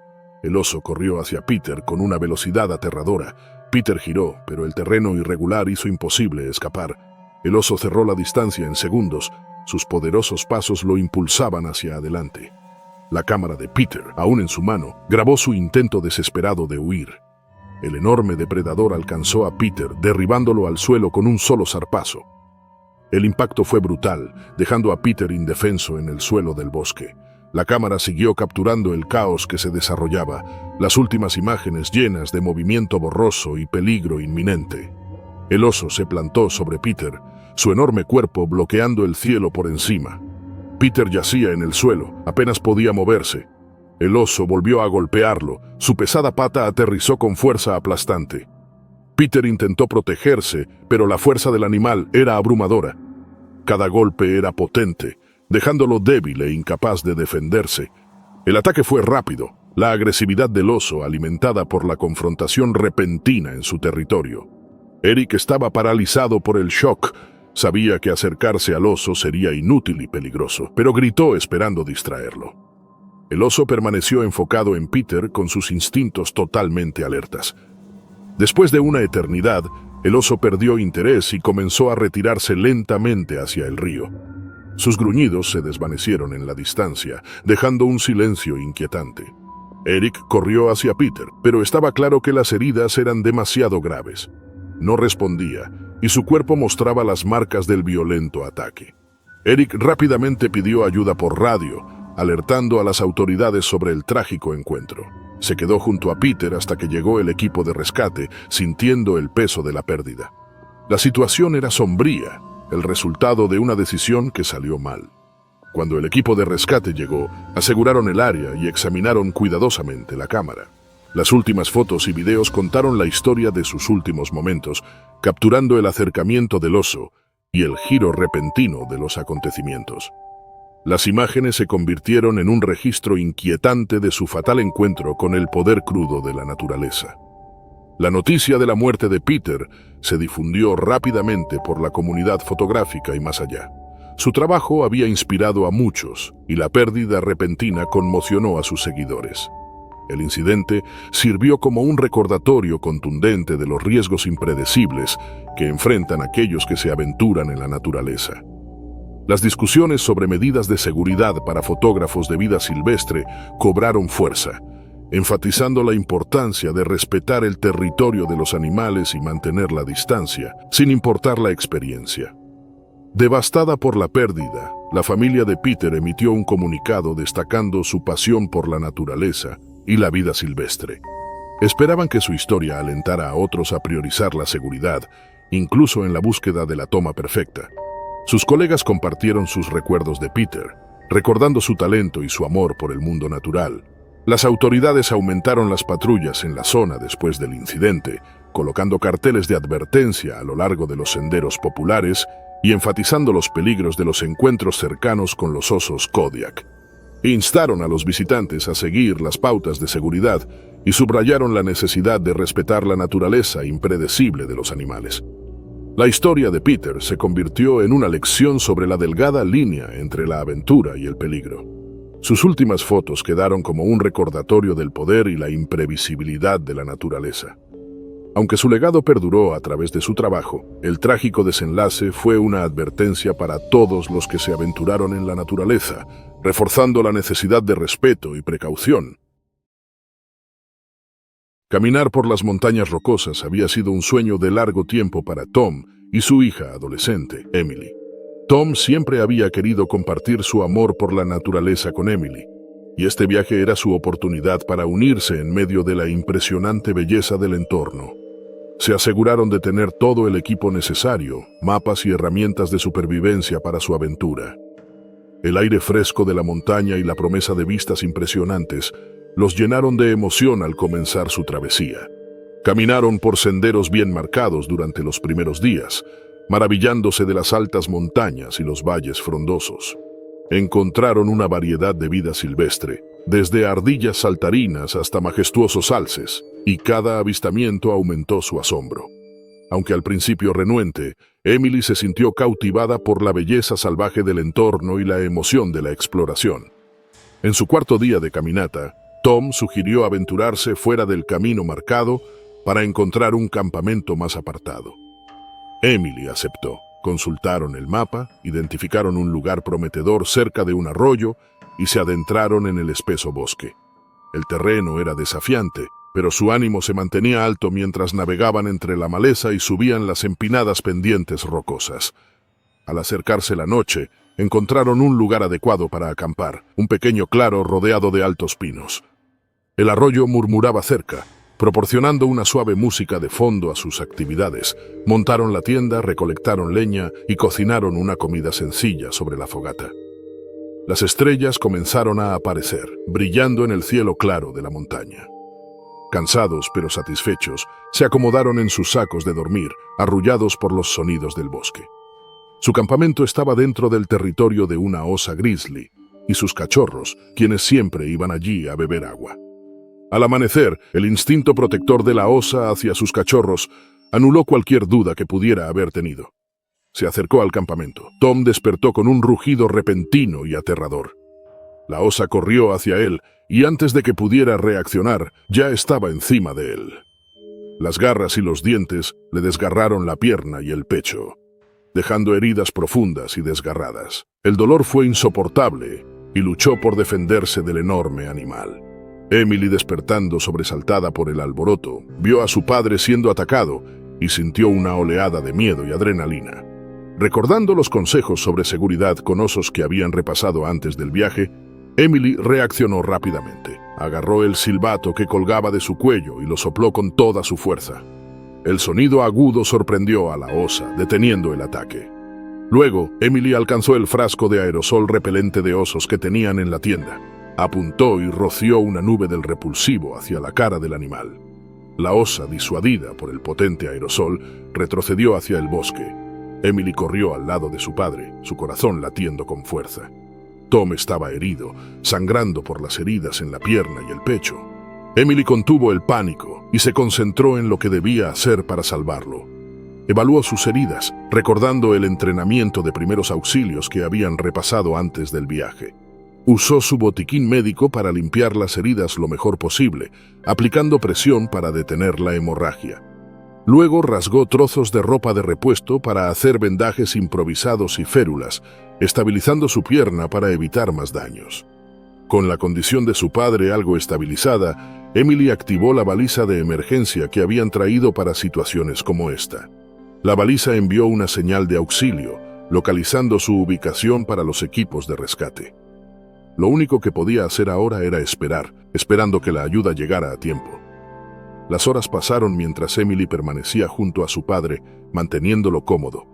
S1: El oso corrió hacia Peter con una velocidad aterradora. Peter giró, pero el terreno irregular hizo imposible escapar. El oso cerró la distancia en segundos. Sus poderosos pasos lo impulsaban hacia adelante. La cámara de Peter, aún en su mano, grabó su intento desesperado de huir. El enorme depredador alcanzó a Peter, derribándolo al suelo con un solo zarpazo. El impacto fue brutal, dejando a Peter indefenso en el suelo del bosque. La cámara siguió capturando el caos que se desarrollaba, las últimas imágenes llenas de movimiento borroso y peligro inminente. El oso se plantó sobre Peter, su enorme cuerpo bloqueando el cielo por encima. Peter yacía en el suelo, apenas podía moverse. El oso volvió a golpearlo, su pesada pata aterrizó con fuerza aplastante. Peter intentó protegerse, pero la fuerza del animal era abrumadora. Cada golpe era potente, dejándolo débil e incapaz de defenderse. El ataque fue rápido, la agresividad del oso alimentada por la confrontación repentina en su territorio. Eric estaba paralizado por el shock. Sabía que acercarse al oso sería inútil y peligroso, pero gritó esperando distraerlo. El oso permaneció enfocado en Peter con sus instintos totalmente alertas. Después de una eternidad, el oso perdió interés y comenzó a retirarse lentamente hacia el río. Sus gruñidos se desvanecieron en la distancia, dejando un silencio inquietante. Eric corrió hacia Peter, pero estaba claro que las heridas eran demasiado graves. No respondía, y su cuerpo mostraba las marcas del violento ataque. Eric rápidamente pidió ayuda por radio, alertando a las autoridades sobre el trágico encuentro. Se quedó junto a Peter hasta que llegó el equipo de rescate, sintiendo el peso de la pérdida. La situación era sombría, el resultado de una decisión que salió mal. Cuando el equipo de rescate llegó, aseguraron el área y examinaron cuidadosamente la cámara. Las últimas fotos y videos contaron la historia de sus últimos momentos, capturando el acercamiento del oso y el giro repentino de los acontecimientos. Las imágenes se convirtieron en un registro inquietante de su fatal encuentro con el poder crudo de la naturaleza. La noticia de la muerte de Peter se difundió rápidamente por la comunidad fotográfica y más allá. Su trabajo había inspirado a muchos y la pérdida repentina conmocionó a sus seguidores. El incidente sirvió como un recordatorio contundente de los riesgos impredecibles que enfrentan aquellos que se aventuran en la naturaleza. Las discusiones sobre medidas de seguridad para fotógrafos de vida silvestre cobraron fuerza, enfatizando la importancia de respetar el territorio de los animales y mantener la distancia, sin importar la experiencia. Devastada por la pérdida, la familia de Peter emitió un comunicado destacando su pasión por la naturaleza y la vida silvestre. Esperaban que su historia alentara a otros a priorizar la seguridad, incluso en la búsqueda de la toma perfecta. Sus colegas compartieron sus recuerdos de Peter, recordando su talento y su amor por el mundo natural. Las autoridades aumentaron las patrullas en la zona después del incidente, colocando carteles de advertencia a lo largo de los senderos populares y enfatizando los peligros de los encuentros cercanos con los osos Kodiak. Instaron a los visitantes a seguir las pautas de seguridad y subrayaron la necesidad de respetar la naturaleza impredecible de los animales. La historia de Peter se convirtió en una lección sobre la delgada línea entre la aventura y el peligro. Sus últimas fotos quedaron como un recordatorio del poder y la imprevisibilidad de la naturaleza. Aunque su legado perduró a través de su trabajo, el trágico desenlace fue una advertencia para todos los que se aventuraron en la naturaleza, reforzando la necesidad de respeto y precaución. Caminar por las montañas rocosas había sido un sueño de largo tiempo para Tom y su hija adolescente, Emily. Tom siempre había querido compartir su amor por la naturaleza con Emily, y este viaje era su oportunidad para unirse en medio de la impresionante belleza del entorno. Se aseguraron de tener todo el equipo necesario, mapas y herramientas de supervivencia para su aventura. El aire fresco de la montaña y la promesa de vistas impresionantes los llenaron de emoción al comenzar su travesía. Caminaron por senderos bien marcados durante los primeros días, maravillándose de las altas montañas y los valles frondosos. Encontraron una variedad de vida silvestre, desde ardillas saltarinas hasta majestuosos alces, y cada avistamiento aumentó su asombro. Aunque al principio renuente, Emily se sintió cautivada por la belleza salvaje del entorno y la emoción de la exploración. En su cuarto día de caminata, Tom sugirió aventurarse fuera del camino marcado para encontrar un campamento más apartado. Emily aceptó. Consultaron el mapa, identificaron un lugar prometedor cerca de un arroyo y se adentraron en el espeso bosque. El terreno era desafiante, pero su ánimo se mantenía alto mientras navegaban entre la maleza y subían las empinadas pendientes rocosas. Al acercarse la noche, encontraron un lugar adecuado para acampar, un pequeño claro rodeado de altos pinos. El arroyo murmuraba cerca, proporcionando una suave música de fondo a sus actividades. Montaron la tienda, recolectaron leña y cocinaron una comida sencilla sobre la fogata. Las estrellas comenzaron a aparecer, brillando en el cielo claro de la montaña. Cansados pero satisfechos, se acomodaron en sus sacos de dormir, arrullados por los sonidos del bosque. Su campamento estaba dentro del territorio de una osa grizzly y sus cachorros, quienes siempre iban allí a beber agua. Al amanecer, el instinto protector de la osa hacia sus cachorros anuló cualquier duda que pudiera haber tenido. Se acercó al campamento. Tom despertó con un rugido repentino y aterrador. La osa corrió hacia él y antes de que pudiera reaccionar, ya estaba encima de él. Las garras y los dientes le desgarraron la pierna y el pecho, dejando heridas profundas y desgarradas. El dolor fue insoportable y luchó por defenderse del enorme animal. Emily, despertando sobresaltada por el alboroto, vio a su padre siendo atacado y sintió una oleada de miedo y adrenalina. Recordando los consejos sobre seguridad con osos que habían repasado antes del viaje, Emily reaccionó rápidamente. Agarró el silbato que colgaba de su cuello y lo sopló con toda su fuerza. El sonido agudo sorprendió a la osa, deteniendo el ataque. Luego, Emily alcanzó el frasco de aerosol repelente de osos que tenían en la tienda. Apuntó y roció una nube del repulsivo hacia la cara del animal. La osa, disuadida por el potente aerosol, retrocedió hacia el bosque. Emily corrió al lado de su padre, su corazón latiendo con fuerza. Tom estaba herido, sangrando por las heridas en la pierna y el pecho. Emily contuvo el pánico y se concentró en lo que debía hacer para salvarlo. Evaluó sus heridas, recordando el entrenamiento de primeros auxilios que habían repasado antes del viaje. Usó su botiquín médico para limpiar las heridas lo mejor posible, aplicando presión para detener la hemorragia. Luego rasgó trozos de ropa de repuesto para hacer vendajes improvisados y férulas, estabilizando su pierna para evitar más daños. Con la condición de su padre algo estabilizada, Emily activó la baliza de emergencia que habían traído para situaciones como esta. La baliza envió una señal de auxilio, localizando su ubicación para los equipos de rescate. Lo único que podía hacer ahora era esperar, esperando que la ayuda llegara a tiempo. Las horas pasaron mientras Emily permanecía junto a su padre, manteniéndolo cómodo.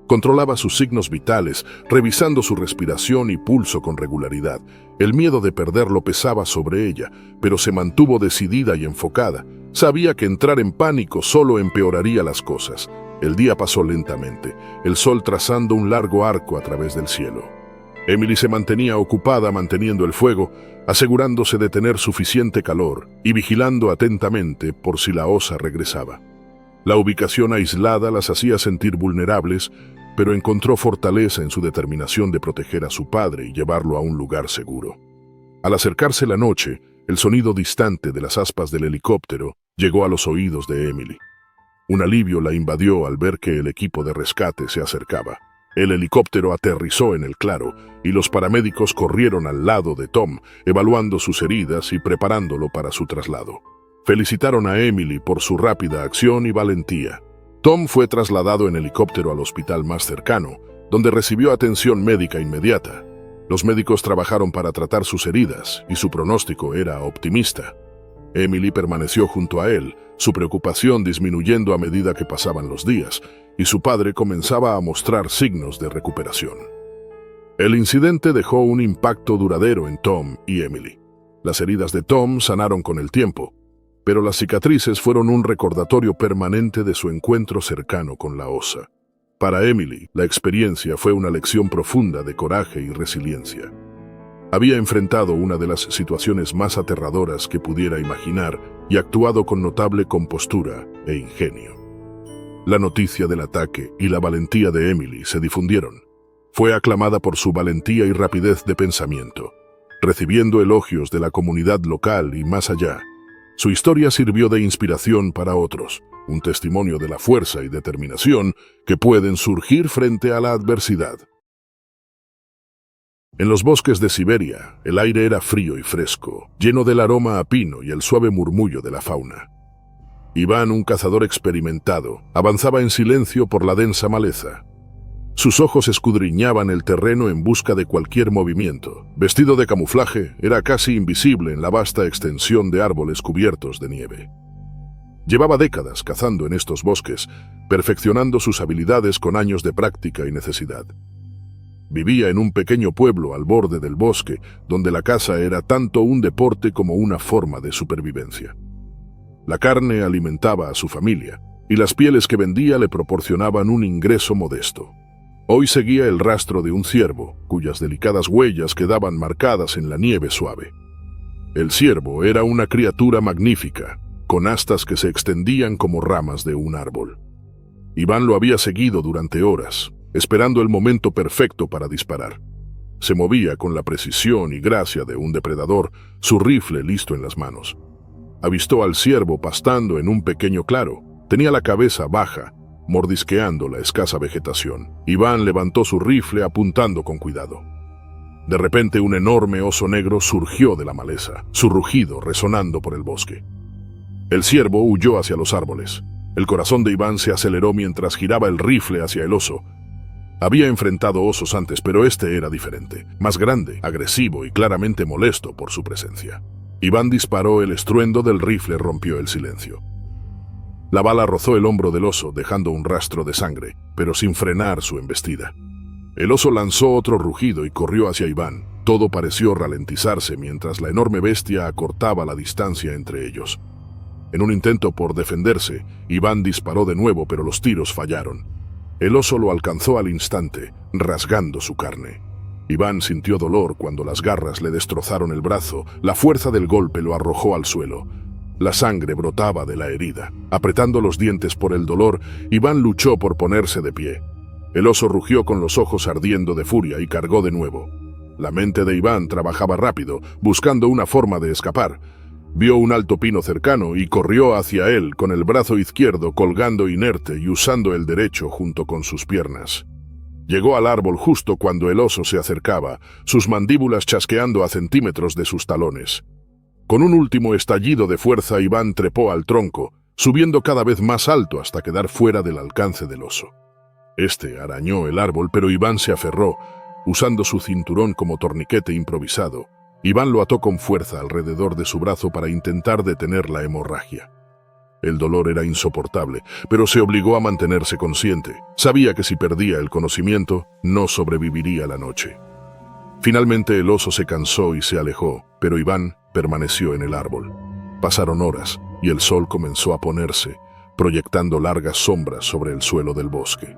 S1: Controlaba sus signos vitales, revisando su respiración y pulso con regularidad. El miedo de perderlo pesaba sobre ella, pero se mantuvo decidida y enfocada. Sabía que entrar en pánico solo empeoraría las cosas. El día pasó lentamente, el sol trazando un largo arco a través del cielo. Emily se mantenía ocupada manteniendo el fuego, asegurándose de tener suficiente calor y vigilando atentamente por si la osa regresaba. La ubicación aislada las hacía sentir vulnerables, pero encontró fortaleza en su determinación de proteger a su padre y llevarlo a un lugar seguro. Al acercarse la noche, el sonido distante de las aspas del helicóptero llegó a los oídos de Emily. Un alivio la invadió al ver que el equipo de rescate se acercaba. El helicóptero aterrizó en el claro y los paramédicos corrieron al lado de Tom, evaluando sus heridas y preparándolo para su traslado. Felicitaron a Emily por su rápida acción y valentía. Tom fue trasladado en helicóptero al hospital más cercano, donde recibió atención médica inmediata. Los médicos trabajaron para tratar sus heridas y su pronóstico era optimista. Emily permaneció junto a él, su preocupación disminuyendo a medida que pasaban los días, y su padre comenzaba a mostrar signos de recuperación. El incidente dejó un impacto duradero en Tom y Emily. Las heridas de Tom sanaron con el tiempo, pero las cicatrices fueron un recordatorio permanente de su encuentro cercano con la osa. Para Emily, la experiencia fue una lección profunda de coraje y resiliencia. Había enfrentado una de las situaciones más aterradoras que pudiera imaginar y actuado con notable compostura e ingenio. La noticia del ataque y la valentía de Emily se difundieron. Fue aclamada por su valentía y rapidez de pensamiento, recibiendo elogios de la comunidad local y más allá. Su historia sirvió de inspiración para otros, un testimonio de la fuerza y determinación que pueden surgir frente a la adversidad. En los bosques de Siberia, el aire era frío y fresco, lleno del aroma a pino y el suave murmullo de la fauna. Iván, un cazador experimentado, avanzaba en silencio por la densa maleza. Sus ojos escudriñaban el terreno en busca de cualquier movimiento. Vestido de camuflaje, era casi invisible en la vasta extensión de árboles cubiertos de nieve. Llevaba décadas cazando en estos bosques, perfeccionando sus habilidades con años de práctica y necesidad. Vivía en un pequeño pueblo al borde del bosque, donde la caza era tanto un deporte como una forma de supervivencia. La carne alimentaba a su familia, y las pieles que vendía le proporcionaban un ingreso modesto. Hoy seguía el rastro de un ciervo, cuyas delicadas huellas quedaban marcadas en la nieve suave. El ciervo era una criatura magnífica, con astas que se extendían como ramas de un árbol. Iván lo había seguido durante horas, esperando el momento perfecto para disparar. Se movía con la precisión y gracia de un depredador, su rifle listo en las manos. Avistó al ciervo pastando en un pequeño claro. Tenía la cabeza baja, mordisqueando la escasa vegetación. Iván levantó su rifle apuntando con cuidado. De repente un enorme oso negro surgió de la maleza, su rugido resonando por el bosque. El ciervo huyó hacia los árboles. El corazón de Iván se aceleró mientras giraba el rifle hacia el oso. Había enfrentado osos antes, pero este era diferente, más grande, agresivo y claramente molesto por su presencia. Iván disparó, el estruendo del rifle rompió el silencio. La bala rozó el hombro del oso, dejando un rastro de sangre, pero sin frenar su embestida. El oso lanzó otro rugido y corrió hacia Iván. Todo pareció ralentizarse mientras la enorme bestia acortaba la distancia entre ellos. En un intento por defenderse, Iván disparó de nuevo, pero los tiros fallaron. El oso lo alcanzó al instante, rasgando su carne. Iván sintió dolor cuando las garras le destrozaron el brazo. La fuerza del golpe lo arrojó al suelo. La sangre brotaba de la herida. Apretando los dientes por el dolor, Iván luchó por ponerse de pie. El oso rugió con los ojos ardiendo de furia y cargó de nuevo. La mente de Iván trabajaba rápido, buscando una forma de escapar. Vio un alto pino cercano y corrió hacia él con el brazo izquierdo colgando inerte y usando el derecho junto con sus piernas. Llegó al árbol justo cuando el oso se acercaba, sus mandíbulas chasqueando a centímetros de sus talones. Con un último estallido de fuerza, Iván trepó al tronco, subiendo cada vez más alto hasta quedar fuera del alcance del oso. Este arañó el árbol, pero Iván se aferró, usando su cinturón como torniquete improvisado. Iván lo ató con fuerza alrededor de su brazo para intentar detener la hemorragia. El dolor era insoportable, pero se obligó a mantenerse consciente. Sabía que si perdía el conocimiento, no sobreviviría la noche. Finalmente el oso se cansó y se alejó, pero Iván permaneció en el árbol. Pasaron horas y el sol comenzó a ponerse, proyectando largas sombras sobre el suelo del bosque.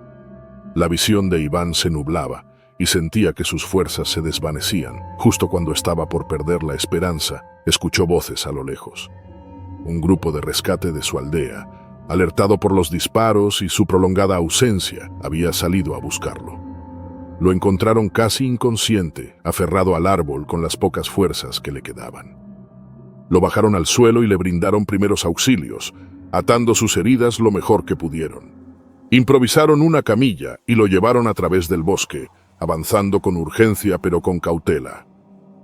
S1: La visión de Iván se nublaba y sentía que sus fuerzas se desvanecían. Justo cuando estaba por perder la esperanza, escuchó voces a lo lejos. Un grupo de rescate de su aldea, alertado por los disparos y su prolongada ausencia, había salido a buscarlo. Lo encontraron casi inconsciente, aferrado al árbol con las pocas fuerzas que le quedaban. Lo bajaron al suelo y le brindaron primeros auxilios, atando sus heridas lo mejor que pudieron. Improvisaron una camilla y lo llevaron a través del bosque, avanzando con urgencia pero con cautela.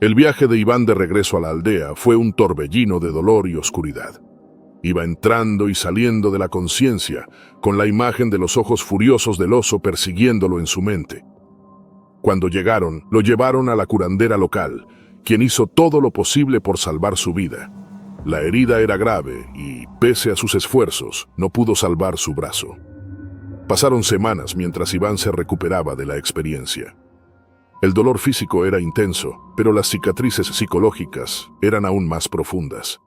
S1: El viaje de Iván de regreso a la aldea fue un torbellino de dolor y oscuridad. Iba entrando y saliendo de la conciencia, con la imagen de los ojos furiosos del oso persiguiéndolo en su mente. Cuando llegaron, lo llevaron a la curandera local, quien hizo todo lo posible por salvar su vida. La herida era grave y, pese a sus esfuerzos, no pudo salvar su brazo. Pasaron semanas mientras Iván se recuperaba de la experiencia. El dolor físico era intenso, pero las cicatrices psicológicas eran aún más profundas.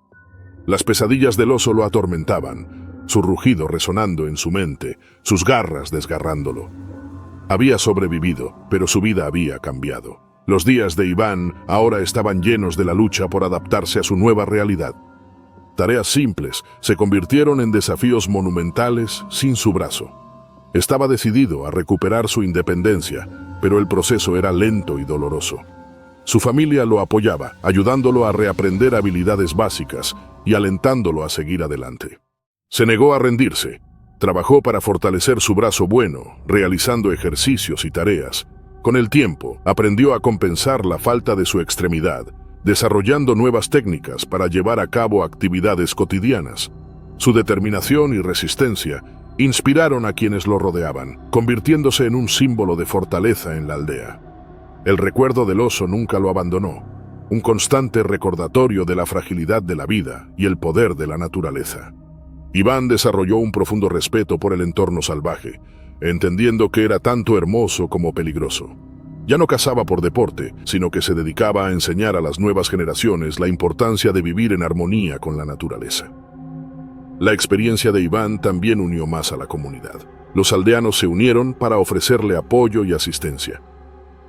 S1: Las pesadillas del oso lo atormentaban, su rugido resonando en su mente, sus garras desgarrándolo. Había sobrevivido, pero su vida había cambiado. Los días de Iván ahora estaban llenos de la lucha por adaptarse a su nueva realidad. Tareas simples se convirtieron en desafíos monumentales sin su brazo. Estaba decidido a recuperar su independencia, pero el proceso era lento y doloroso. Su familia lo apoyaba, ayudándolo a reaprender habilidades básicas y alentándolo a seguir adelante. Se negó a rendirse. Trabajó para fortalecer su brazo bueno, realizando ejercicios y tareas. Con el tiempo, aprendió a compensar la falta de su extremidad, desarrollando nuevas técnicas para llevar a cabo actividades cotidianas. Su determinación y resistencia inspiraron a quienes lo rodeaban, convirtiéndose en un símbolo de fortaleza en la aldea. El recuerdo del oso nunca lo abandonó, un constante recordatorio de la fragilidad de la vida y el poder de la naturaleza. Iván desarrolló un profundo respeto por el entorno salvaje, entendiendo que era tanto hermoso como peligroso. Ya no cazaba por deporte, sino que se dedicaba a enseñar a las nuevas generaciones la importancia de vivir en armonía con la naturaleza. La experiencia de Iván también unió más a la comunidad. Los aldeanos se unieron para ofrecerle apoyo y asistencia.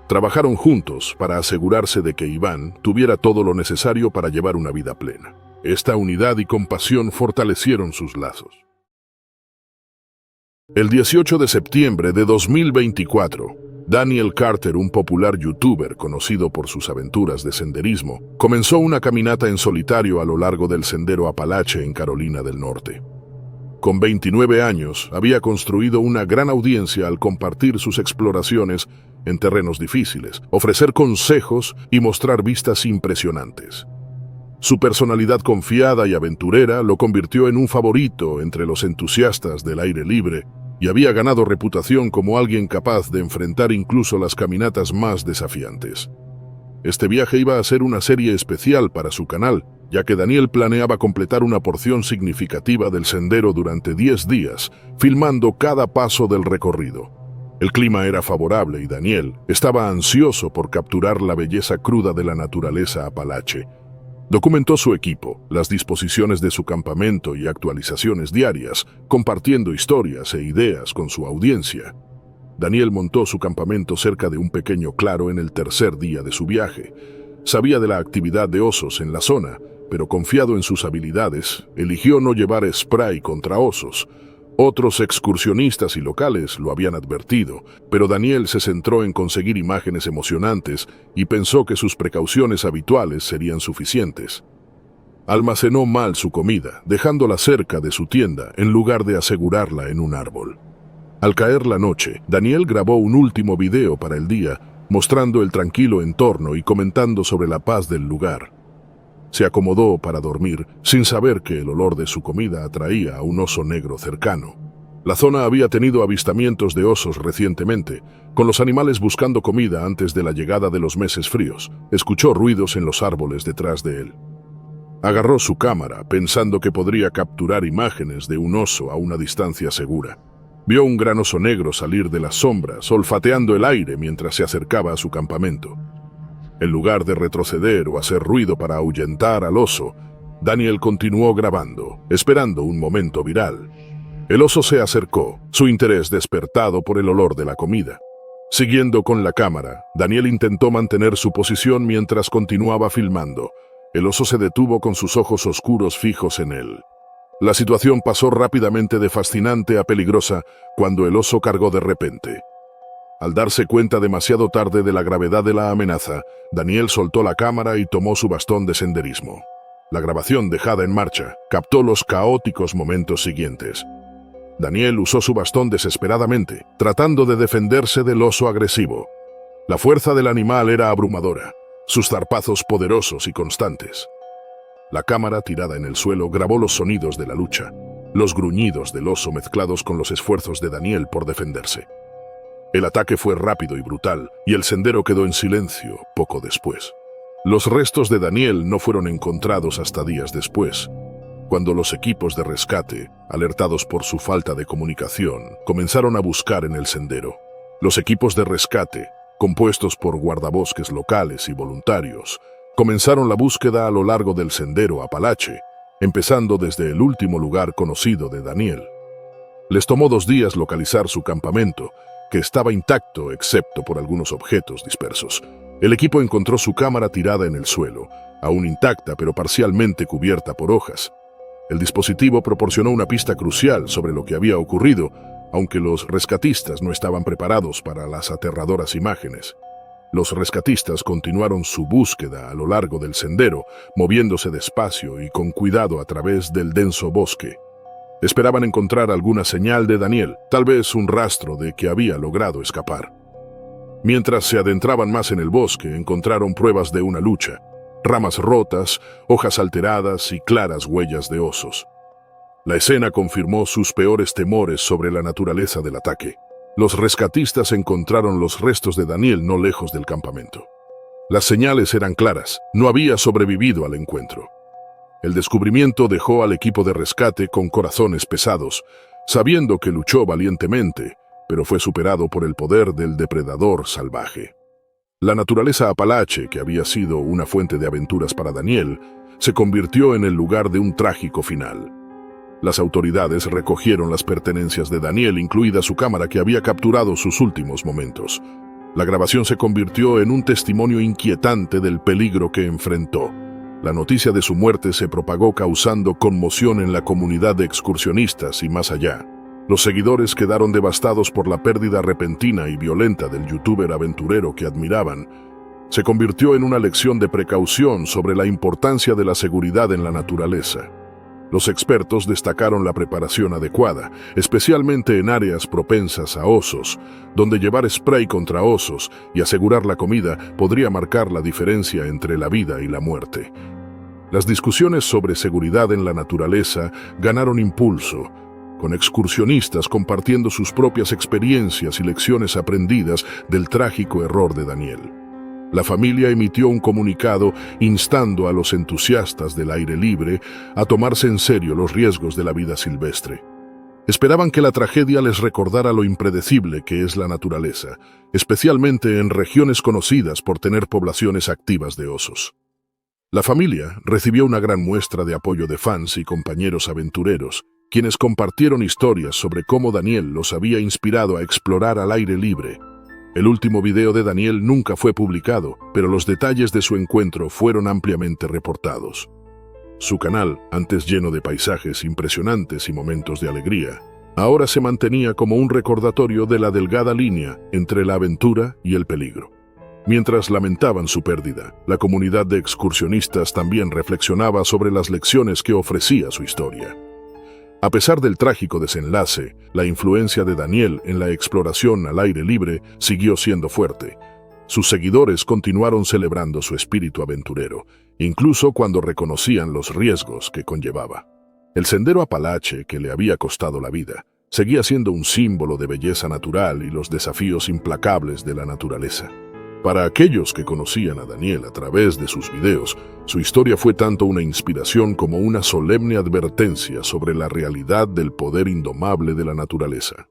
S1: Trabajaron juntos para asegurarse de que Iván tuviera todo lo necesario para llevar una vida plena. Esta unidad y compasión fortalecieron sus lazos. El 18 de septiembre de 2024, Daniel Carter, un popular youtuber conocido por sus aventuras de senderismo, comenzó una caminata en solitario a lo largo del sendero Apalache en Carolina del Norte. Con 29 años, había construido una gran audiencia al compartir sus exploraciones en terrenos difíciles, ofrecer consejos y mostrar vistas impresionantes. Su personalidad confiada y aventurera lo convirtió en un favorito entre los entusiastas del aire libre y había ganado reputación como alguien capaz de enfrentar incluso las caminatas más desafiantes. Este viaje iba a ser una serie especial para su canal, ya que Daniel planeaba completar una porción significativa del sendero durante 10 días, filmando cada paso del recorrido. El clima era favorable y Daniel estaba ansioso por capturar la belleza cruda de la naturaleza apalache. Documentó su equipo, las disposiciones de su campamento y actualizaciones diarias, compartiendo historias e ideas con su audiencia. Daniel montó su campamento cerca de un pequeño claro en el tercer día de su viaje. Sabía de la actividad de osos en la zona, pero confiado en sus habilidades, eligió no llevar spray contra osos. Otros excursionistas y locales lo habían advertido, pero Daniel se centró en conseguir imágenes emocionantes y pensó que sus precauciones habituales serían suficientes. Almacenó mal su comida, dejándola cerca de su tienda en lugar de asegurarla en un árbol. Al caer la noche, Daniel grabó un último video para el día, mostrando el tranquilo entorno y comentando sobre la paz del lugar. Se acomodó para dormir, sin saber que el olor de su comida atraía a un oso negro cercano. La zona había tenido avistamientos de osos recientemente, con los animales buscando comida antes de la llegada de los meses fríos. Escuchó ruidos en los árboles detrás de él. Agarró su cámara, pensando que podría capturar imágenes de un oso a una distancia segura. Vio un gran oso negro salir de las sombras, olfateando el aire mientras se acercaba a su campamento. En lugar de retroceder o hacer ruido para ahuyentar al oso, Daniel continuó grabando, esperando un momento viral. El oso se acercó, su interés despertado por el olor de la comida. Siguiendo con la cámara, Daniel intentó mantener su posición mientras continuaba filmando. El oso se detuvo con sus ojos oscuros fijos en él. La situación pasó rápidamente de fascinante a peligrosa cuando el oso cargó de repente. Al darse cuenta demasiado tarde de la gravedad de la amenaza, Daniel soltó la cámara y tomó su bastón de senderismo. La grabación dejada en marcha captó los caóticos momentos siguientes. Daniel usó su bastón desesperadamente, tratando de defenderse del oso agresivo. La fuerza del animal era abrumadora, sus zarpazos poderosos y constantes. La cámara, tirada en el suelo, grabó los sonidos de la lucha, los gruñidos del oso mezclados con los esfuerzos de Daniel por defenderse. El ataque fue rápido y brutal, y el sendero quedó en silencio poco después. Los restos de Daniel no fueron encontrados hasta días después, cuando los equipos de rescate, alertados por su falta de comunicación, comenzaron a buscar en el sendero. Los equipos de rescate, compuestos por guardabosques locales y voluntarios, comenzaron la búsqueda a lo largo del sendero Apalache, empezando desde el último lugar conocido de Daniel. Les tomó 2 días localizar su campamento, que estaba intacto excepto por algunos objetos dispersos. El equipo encontró su cámara tirada en el suelo, aún intacta pero parcialmente cubierta por hojas. El dispositivo proporcionó una pista crucial sobre lo que había ocurrido, aunque los rescatistas no estaban preparados para las aterradoras imágenes. Los rescatistas continuaron su búsqueda a lo largo del sendero, moviéndose despacio y con cuidado a través del denso bosque. Esperaban encontrar alguna señal de Daniel, tal vez un rastro de que había logrado escapar. Mientras se adentraban más en el bosque, encontraron pruebas de una lucha, ramas rotas, hojas alteradas y claras huellas de osos. La escena confirmó sus peores temores sobre la naturaleza del ataque. Los rescatistas encontraron los restos de Daniel no lejos del campamento. Las señales eran claras, no había sobrevivido al encuentro. El descubrimiento dejó al equipo de rescate con corazones pesados, sabiendo que luchó valientemente, pero fue superado por el poder del depredador salvaje. La naturaleza apalache, que había sido una fuente de aventuras para Daniel, se convirtió en el lugar de un trágico final. Las autoridades recogieron las pertenencias de Daniel, incluida su cámara que había capturado sus últimos momentos. La grabación se convirtió en un testimonio inquietante del peligro que enfrentó. La noticia de su muerte se propagó causando conmoción en la comunidad de excursionistas y más allá. Los seguidores quedaron devastados por la pérdida repentina y violenta del youtuber aventurero que admiraban. Se convirtió en una lección de precaución sobre la importancia de la seguridad en la naturaleza. Los expertos destacaron la preparación adecuada, especialmente en áreas propensas a osos, donde llevar spray contra osos y asegurar la comida podría marcar la diferencia entre la vida y la muerte. Las discusiones sobre seguridad en la naturaleza ganaron impulso, con excursionistas compartiendo sus propias experiencias y lecciones aprendidas del trágico error de Daniel. La familia emitió un comunicado instando a los entusiastas del aire libre a tomarse en serio los riesgos de la vida silvestre. Esperaban que la tragedia les recordara lo impredecible que es la naturaleza, especialmente en regiones conocidas por tener poblaciones activas de osos. La familia recibió una gran muestra de apoyo de fans y compañeros aventureros, quienes compartieron historias sobre cómo Daniel los había inspirado a explorar al aire libre. El último video de Daniel nunca fue publicado, pero los detalles de su encuentro fueron ampliamente reportados. Su canal, antes lleno de paisajes impresionantes y momentos de alegría, ahora se mantenía como un recordatorio de la delgada línea entre la aventura y el peligro. Mientras lamentaban su pérdida, la comunidad de excursionistas también reflexionaba sobre las lecciones que ofrecía su historia. A pesar del trágico desenlace, la influencia de Daniel en la exploración al aire libre siguió siendo fuerte. Sus seguidores continuaron celebrando su espíritu aventurero, incluso cuando reconocían los riesgos que conllevaba. El sendero Apalache, que le había costado la vida, seguía siendo un símbolo de belleza natural y los desafíos implacables de la naturaleza. Para aquellos que conocían a Daniel a través de sus videos, su historia fue tanto una inspiración como una solemne advertencia sobre la realidad del poder indomable de la naturaleza.